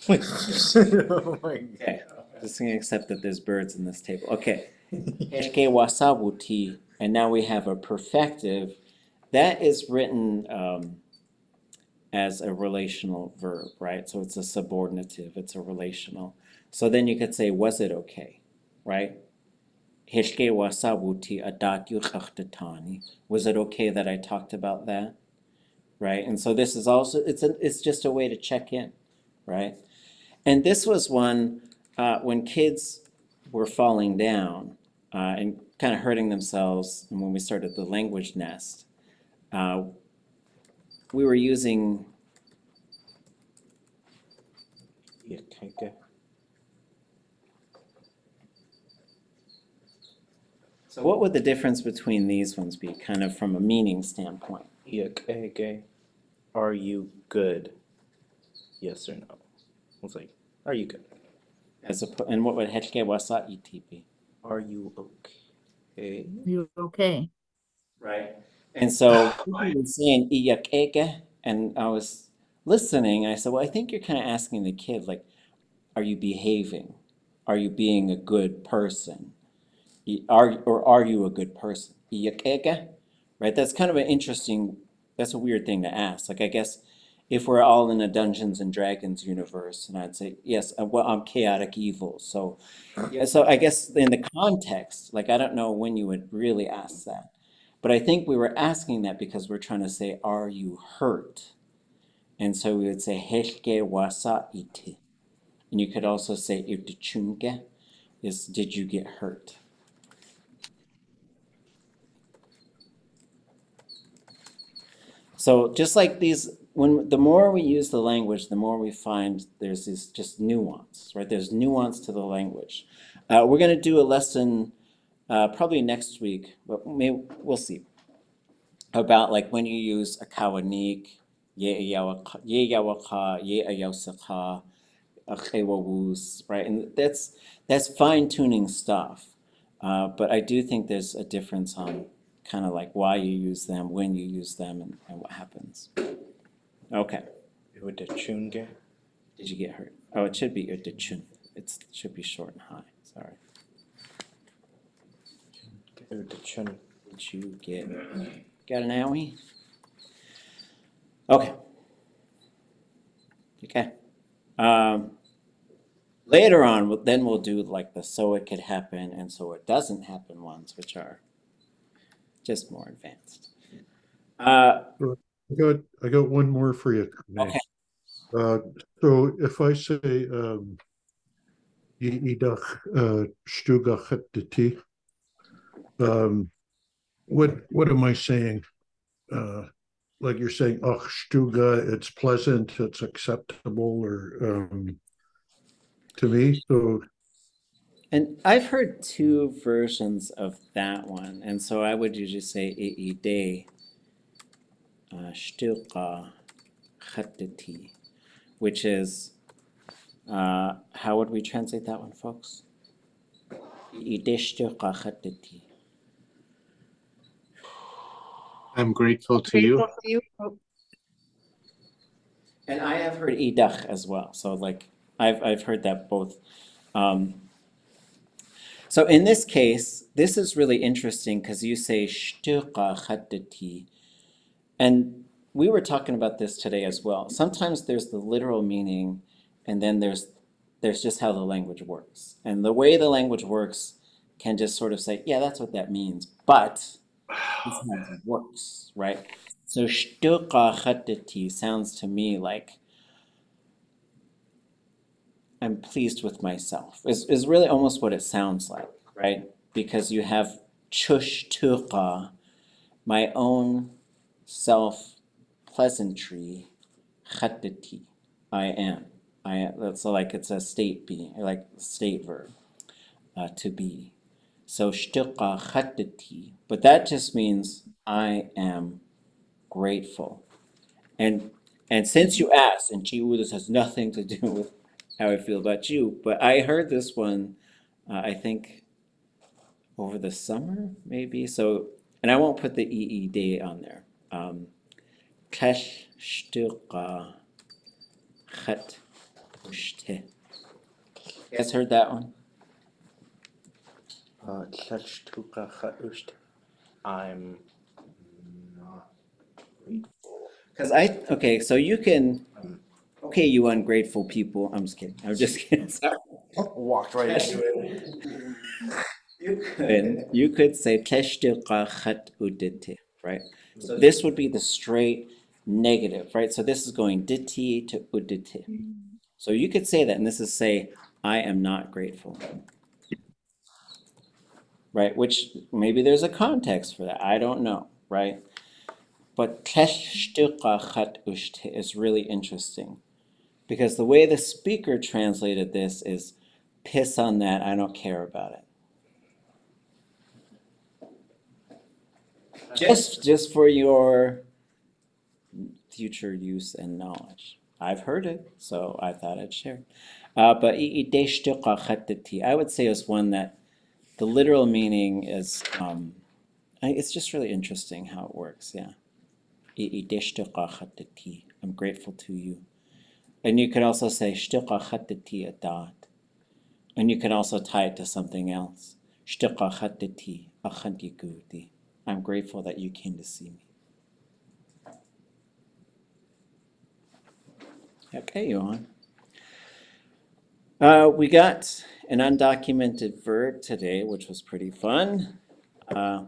Oh my God. Okay, just gonna accept that there's birds in this table. Okay, heshke wasa wuti, and now we have a perfective. That is written as a relational verb, right? So it's a subordinative, it's a relational. So then you could say, was it okay, right? Heshke wasabuti adat yuchachtatani. Was it okay that I talked about that? Right? And so this is also, it's just a way to check in, right? And this was one when kids were falling down and kind of hurting themselves, and when we started the language nest, we were using So what would the difference between these ones be, kind of from a meaning standpoint? Are you good? Yes or no? It's like, are you good? And what would hechke wasa iti be? Are you okay? You okay? Right. And so people were saying iyakeke, and I was listening, and I said, well, I think you're kind of asking the kid, like, are you behaving? Are you being a good person? Are you a good person? Iyakeke? Right? That's kind of an interesting, that's a weird thing to ask. Like, I guess if we're all in a Dungeons and Dragons universe, and I'd say, yes, well, I'm chaotic evil. So, yeah, so I guess in the context, like, I don't know when you would really ask that. But I think we were asking that because we're trying to say, are you hurt? And so we would say, heshke wasa iti. And you could also say, irtichunge, is did you get hurt? So just like these, the more we use the language, the more we find there's this just nuance, right? There's nuance to the language. We're going to do a lesson probably next week, but maybe we'll see, about like when you use a kawanik, ye yawaka, ye ayawsaka, right? And that's fine-tuning stuff. But I do think there's a difference on kind of like why you use them, when you use them, and what happens. Okay. Did you get hurt? Oh, it should be irtichun. It should be short and high. Sorry. Did you get an owie? Okay. Okay. Later on, then we'll do like the so it could happen and so it doesn't happen ones, which are just more advanced. I got one more for you. Okay. So if I say idach stugachet what am I saying? Like you're saying, ach stuga, it's pleasant, it's acceptable, or to me. So, and I've heard two versions of that one, and so I would usually say ide shtuqa khatati, which is how would we translate that one, folks? Ide shtuqa khatati. I'm grateful to you. And I have heard idach as well. So like I've heard that both. So in this case, this is really interesting because you say shtuqa khaddati, and we were talking about this today as well. Sometimes there's the literal meaning, and then there's just how the language works. And the way the language works can just sort of say, yeah, that's what that means, but this is how it works, right? So shtuqa khaddati sounds to me like I'm pleased with myself, is really almost what it sounds like, right? Because you have chushtuqa, my own self-pleasantry, khaddati, I am. That's like it's a state being, like state verb, to be. So shtuqa khaddati, but that just means I am grateful. And since you asked, and Jiwoo, this has nothing to do with how I feel about you, but I heard this one, I think, over the summer, maybe. So, and I won't put the EED on there. Klesh shtuqa khat ushte. You guys heard that one? I'm not grateful. Because okay, so you can, okay, you ungrateful people. I'm just kidding. I'm just kidding. Sorry. Walked right into it. You could say teshtiqa khat udite, right? So this would be the straight negative, right? So this is going diti to udite. So you could say that, and this is say, I am not grateful, right? Which maybe there's a context for that. I don't know, right? But teshtiqa khat ushte is really interesting because the way the speaker translated this is piss on that, I don't care about it. Just for your future use and knowledge. I've heard it, so I thought I'd share. But I would say is one that the literal meaning is, it's just really interesting how it works, yeah. I'm grateful to you. And you could also say, and you can also tie it to something else. I'm grateful that you came to see me. Okay, Johan. We got an undocumented verb today, which was pretty fun. The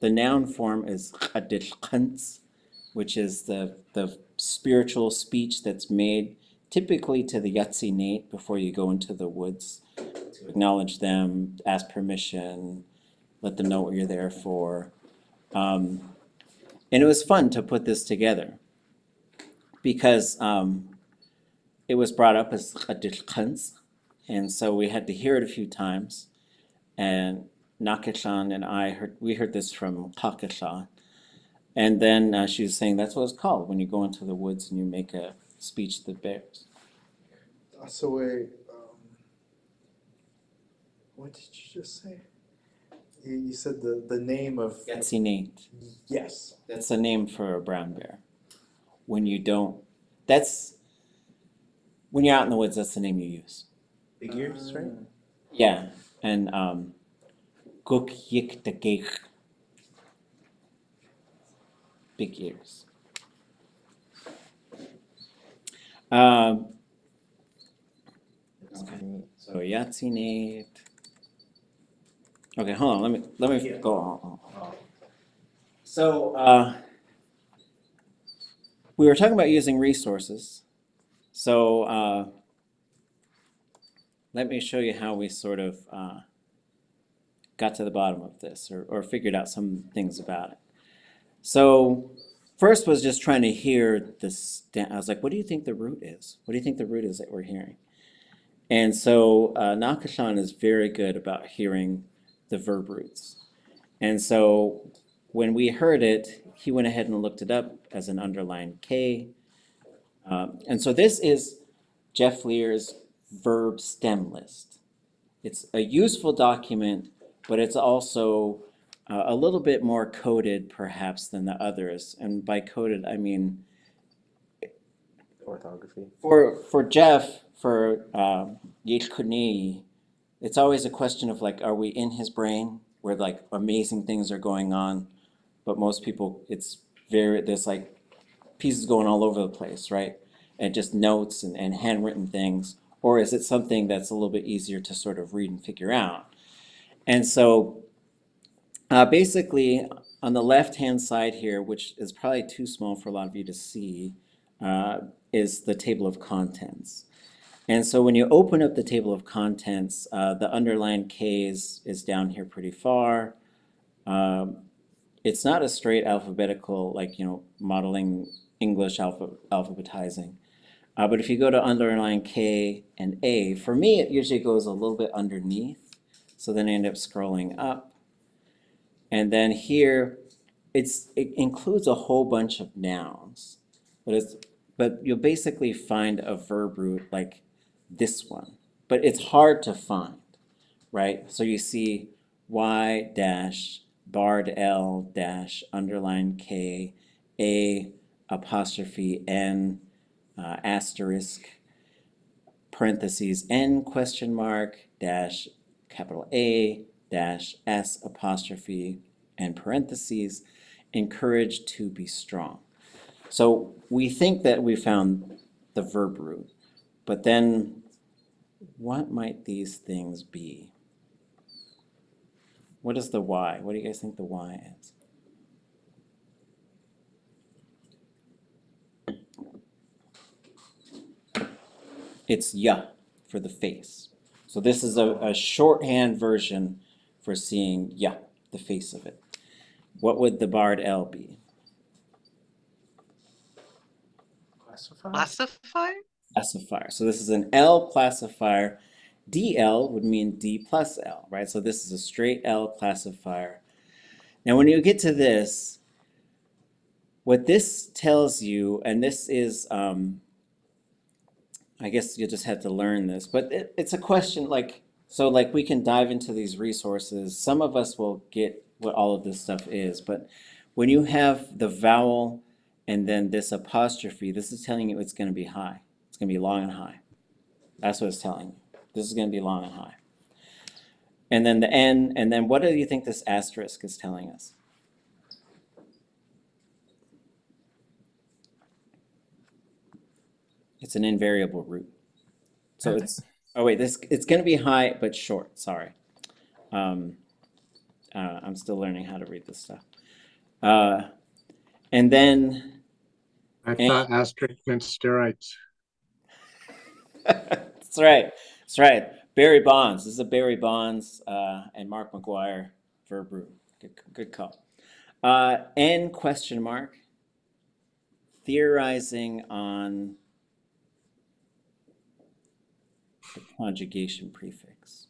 noun form is kadultín, which is the spiritual speech that's made typically to the ʼatángi before you go into the woods, to acknowledge them, ask permission, let them know what you're there for. And it was fun to put this together because it was brought up as kadultín, and so we had to hear it a few times. And Nakashan and we heard this from Kakashan. And then she was saying that's what it's called when you go into the woods and you make a speech to the bears. So wait, what did you just say? You said the name of... Yatsine. Yes. That's a name for a brown bear. When you don't, that's, when you're out in the woods, that's the name you use. Big ears, right? Yeah, and guk yik de geich. Big ears. Okay. So Yatsine. Okay, hold on. Let me go on. So we were talking about using resources. So let me show you how we sort of got to the bottom of this, or figured out some things about it. So first was just trying to hear this. I was like, what do you think the root is? What do you think the root is that we're hearing? And so Nakashan is very good about hearing the verb roots. And so when we heard it, he went ahead and looked it up as an underlined K. And so this is Jeff Lear's verb stem list. It's a useful document, but it's also a little bit more coded perhaps than the others. And by coded, I mean orthography. For Jeff, for jineiyí, it's always a question of like, are we in his brain where like amazing things are going on, but most people, there's like pieces going all over the place, right? And just notes and handwritten things, or is it something that's a little bit easier to sort of read and figure out? And so basically on the left-hand side here, which is probably too small for a lot of you to see, is the table of contents. And so when you open up the table of contents, the underlined K is down here pretty far. It's not a straight alphabetical, like, modeling English alphabetizing. But if you go to underline K and A, for me, it usually goes a little bit underneath. So then I end up scrolling up. And then here, it includes a whole bunch of nouns. But you'll basically find a verb root like this one. But it's hard to find, right? So you see Y dash barred L dash underline K A apostrophe N asterisk parentheses N question mark dash capital A dash S apostrophe and parentheses encouraged to be strong. So we think that we found the verb root, but then what might these things be? What is the Y? What do you guys think the Y is? It's ya for the face. So this is a shorthand version for seeing ya, the face of it. What would the barred L be? Classifier? Classifier. So this is an L classifier. DL would mean D plus L, right? So this is a straight L classifier. Now when you get to this, what this tells you, and this is, I guess you'll just have to learn this, but it's a question like, so like we can dive into these resources. Some of us will get what all of this stuff is, but when you have the vowel and then this apostrophe, this is telling you it's going to be high. It's going to be long and high. That's what it's telling you. This is going to be long and high. And then the N, and then what do you think this asterisk is telling us? It's an invariable root. So it's, oh wait, it's going to be high but short, sorry. I'm still learning how to read this stuff. And then... I thought asterisk meant steroids. That's right, that's right. Barry Bonds, this is a Barry Bonds and Mark McGuire verb root. Good call. N question mark, theorizing on the conjugation prefix,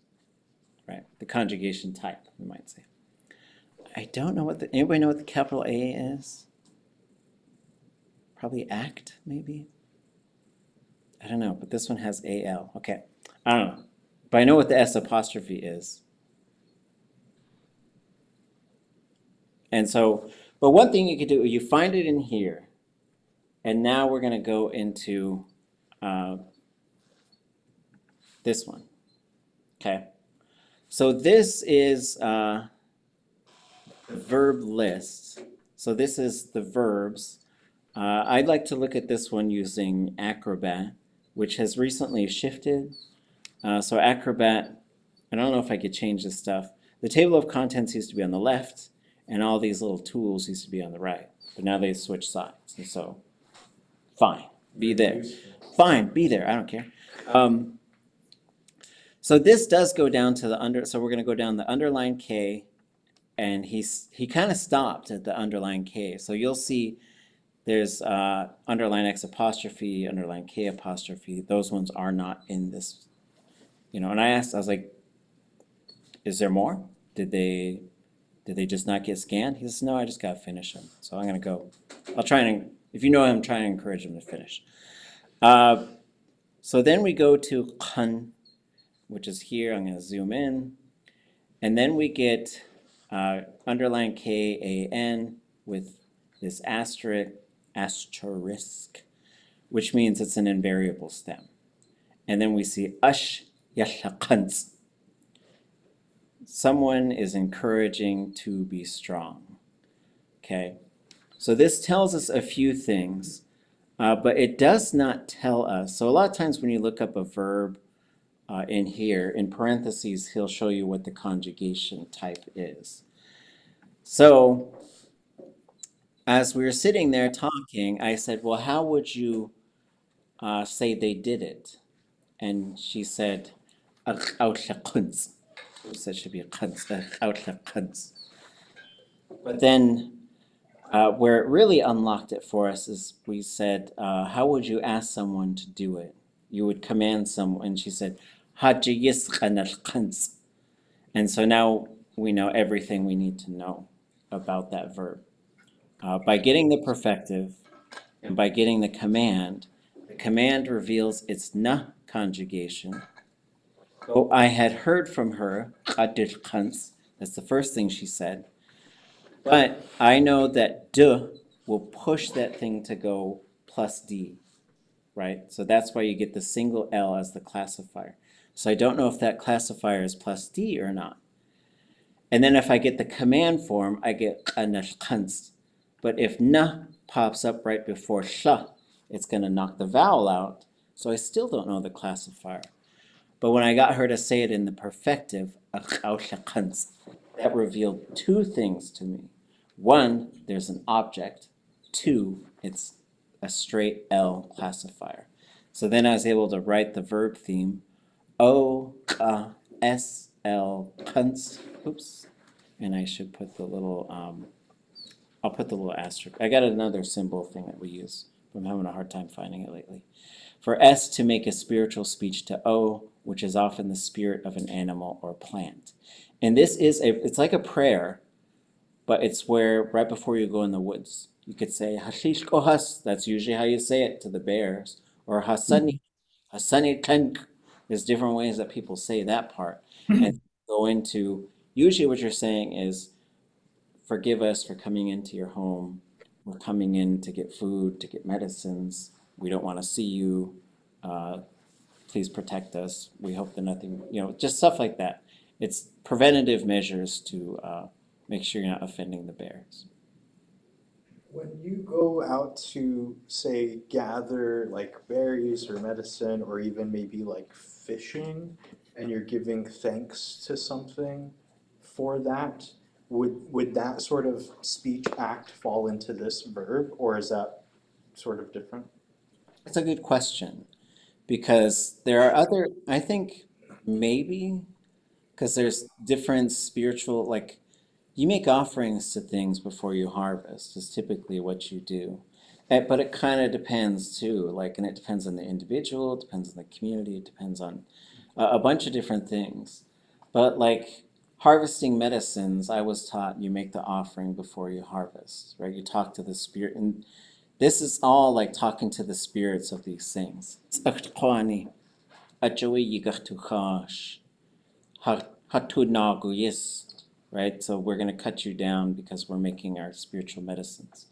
right? The conjugation type, we might say. I don't know what anybody know what the capital A is? Probably act, maybe? I don't know, but this one has AL. Okay, I don't know. But I know what the S apostrophe is. And so, but one thing you could do, you find it in here, and now we're going to go into this one. Okay, so this is the verb list. So this is the verbs. I'd like to look at this one using Acrobat, which has recently shifted. So Acrobat, I don't know if I could change this stuff. The table of contents used to be on the left, and all these little tools used to be on the right. But now they switch sides, and so fine, be there. Fine, be there, I don't care. So this does go down to the so we're going to go down the underline K, and he kind of stopped at the underline K. So you'll see there's underline X apostrophe, underline K apostrophe. Those ones are not in this, and I was like, is there more? Did they just not get scanned? He says, no, I just got to finish them. So I'm going to go. I'll try and, if you know him, try and encourage him to finish. So then we go to ʼatángi, which is here. I'm going to zoom in. And then we get underline KAN with this asterisk which means it's an invariable stem. And then we see ash yashaqans. Someone is encouraging to be strong. Okay, so this tells us a few things, but it does not tell us. So a lot of times when you look up a verb in here, in parentheses, he'll show you what the conjugation type is. So as we were sitting there talking, I said, well, how would you say they did it? And she said, "A'awlaqunz." So it should be a qunz. But then where it really unlocked it for us is we said, how would you ask someone to do it? You would command someone, and she said, "Haji yisqan al-qunz." And so now we know everything we need to know about that verb. By getting the perfective and by getting the command reveals its na conjugation. So I had heard from her, kadultín, that's the first thing she said, but I know that de will push that thing to go plus d, right? So that's why you get the single L as the classifier. So I don't know if that classifier is plus d or not. And then if I get the command form, I get qanashqans. But if na pops up right before sha, it's going to knock the vowel out. So I still don't know the classifier. But when I got her to say it in the perfective, that revealed two things to me. One, there's an object. Two, it's a straight L classifier. So then I was able to write the verb theme, O-S-L, kunz. Oops. And I should put the little, I'll put the little asterisk. I got another symbol thing that we use. I'm having a hard time finding it lately. For S to make a spiritual speech to O, which is often the spirit of an animal or plant. And this is it's like a prayer, but it's where right before you go in the woods, you could say hashish kohas. That's usually how you say it to the bears, or hasani tank. There's different ways that people say that part, and go into usually what you're saying is, forgive us for coming into your home. We're coming in to get food, to get medicines. We don't want to see you. Please protect us. We hope that nothing, just stuff like that. It's preventative measures to make sure you're not offending the bears. When you go out to, say, gather like berries or medicine, or even maybe like fishing, and you're giving thanks to something for that, would that sort of speech act fall into this verb, or is that sort of different? That's a good question, because there are other, I think maybe, because there's different spiritual, like you make offerings to things before you harvest is typically what you do. But it kind of depends too, and it depends on the individual, it depends on the community, it depends on a bunch of different things. But like harvesting medicines, I was taught you make the offering before you harvest, right? You talk to the spirit, and this is all like talking to the spirits of these things. Right? So we're going to cut you down because we're making our spiritual medicines.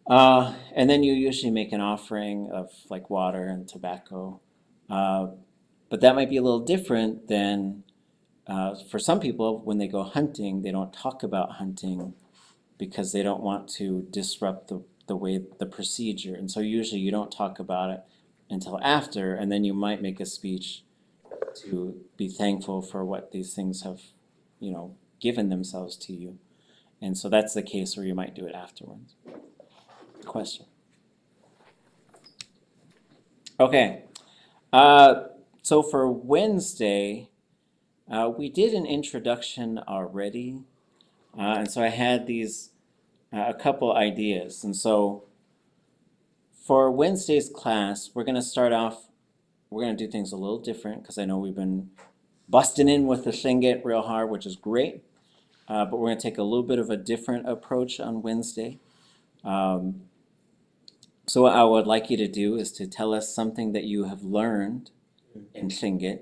And then you usually make an offering of like water and tobacco. But that might be a little different than for some people, when they go hunting, they don't talk about hunting because they don't want to disrupt the procedure. And so usually you don't talk about it until after, and then you might make a speech to be thankful for what these things have, given themselves to you. And so that's the case where you might do it afterwards. Question. Okay. So for Wednesday, we did an introduction already. And so I had these, a couple ideas. And so for Wednesday's class, we're going to start off, we're going to do things a little different because I know we've been busting in with the Tlingit real hard, which is great. But we're going to take a little bit of a different approach on Wednesday. So what I would like you to do is to tell us something that you have learned in Tlingit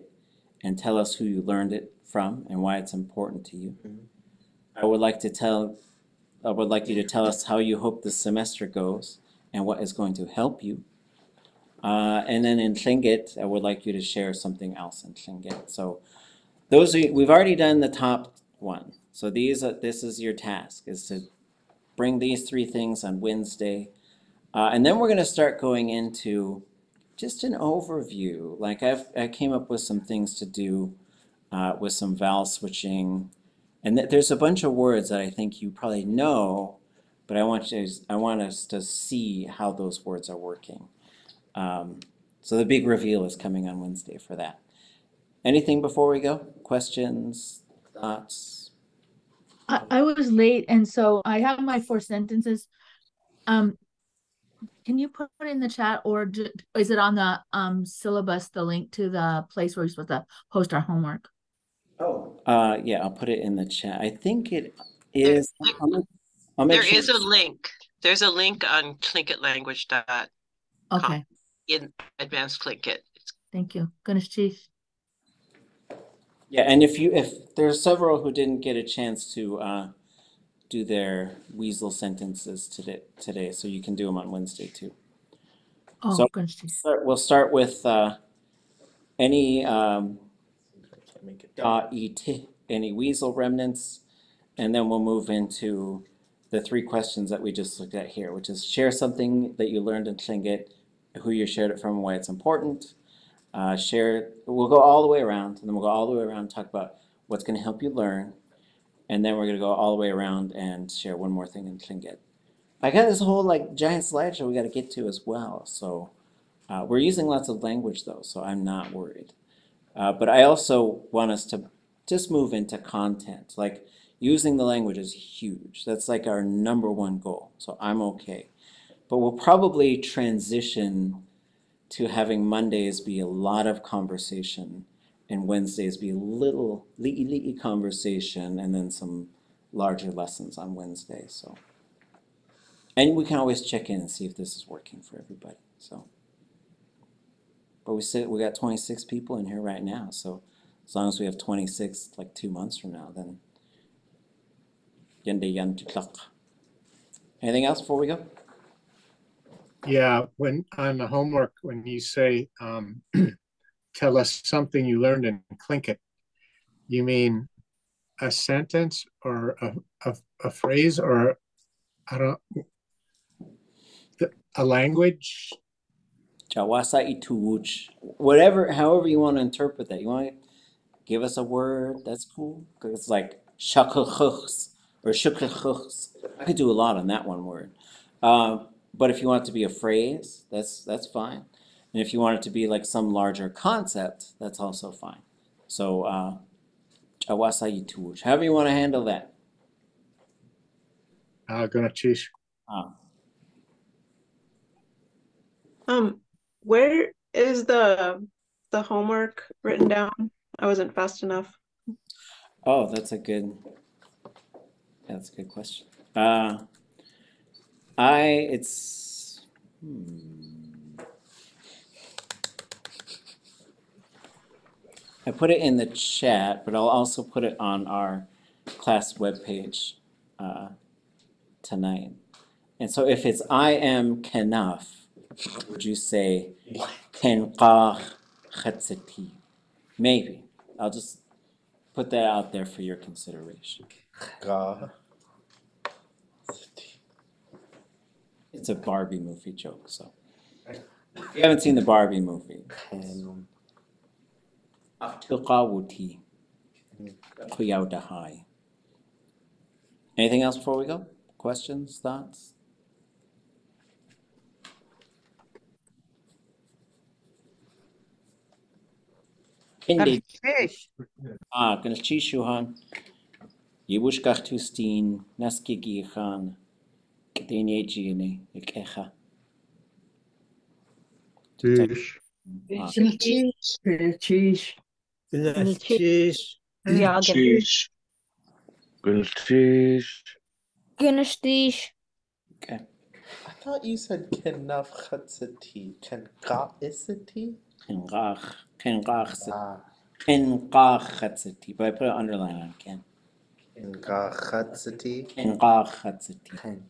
and tell us who you learned it from and why it's important to you. I would like you to tell us how you hope the semester goes and what is going to help you. And then in Tlingit, I would like you to share something else in Tlingit. So we've already done the top one. So this is your task, is to bring these 3 things on Wednesday. And then we're going to start going into just an overview. Like I came up with some things to do with some vowel switching. And there's a bunch of words that I think you probably know, but I want us to see how those words are working. So the big reveal is coming on Wednesday for that. Anything before we go? Questions, thoughts? I was late, and so I have my 4 sentences. Can you put it in the chat, or is it on the syllabus, the link to the place where we're supposed to post our homework? Oh. Yeah, I'll put it in the chat. I think it is. There is a link. There's a link on tlinkitlanguage.com. Okay. In advanced Tlingit. Thank you. Oonx'í. Yeah, and if there's several who didn't get a chance to do their weasel sentences today, so you can do them on Wednesday too. Oh, so oonx'í. we'll start with any any weasel remnants, and then we'll move into the 3 questions that we just looked at here, which is share something that you learned in Tlingit, who you shared it from, and why it's important. We'll go all the way around, and then we'll go all the way around and talk about what's going to help you learn, and then we're going to go all the way around and share one more thing in Tlingit. I got this whole giant slideshow we got to get to as well, so we're using lots of language though, so I'm not worried. But I also want us to just move into content. Like using the language is huge. That's like our #1 goal, so I'm okay. But we'll probably transition to having Mondays be a lot of conversation and Wednesdays be a little li'i conversation, and then some larger lessons on Wednesday. So, and we can always check in and see if this is working for everybody. So, but we got 26 people in here right now. So as long as we have 26 like 2 months from now, then anything else before we go? Yeah, when on the homework, when you say tell us something you learned in Tlingit, you mean a sentence or a phrase, or a language? Whatever, however you want to interpret that. You want to give us a word, that's cool. Because it's like shakalchuchs or shukalchuchs. I could do a lot on that one word. But if you want it to be a phrase, that's fine. And if you want it to be like some larger concept, that's also fine. So however you want to handle that. Oonx'í. Where is the homework written down? I wasn't fast enough. Oh, that's a good question. I put it in the chat, but I'll also put it on our class webpage tonight. And so if it's I am kenaf, would you say kenqah khatsati? Maybe. I'll just put that out there for your consideration. It's a Barbie movie joke, so. If you haven't seen the Barbie movie. Anything else before we go? Questions, thoughts? Hindi. Oonx'í Shuhan. Yibushkach Tustin, Naskigi Khan, Jineiyí, Ikecha. Tish. Oonx'í. Okay. I thought you said kenaf chatzati. Kenqa'isati? Kenqa'chatzati. But I put an underline on Ken. Kenqa'chatzati. Kenqa'chatzati.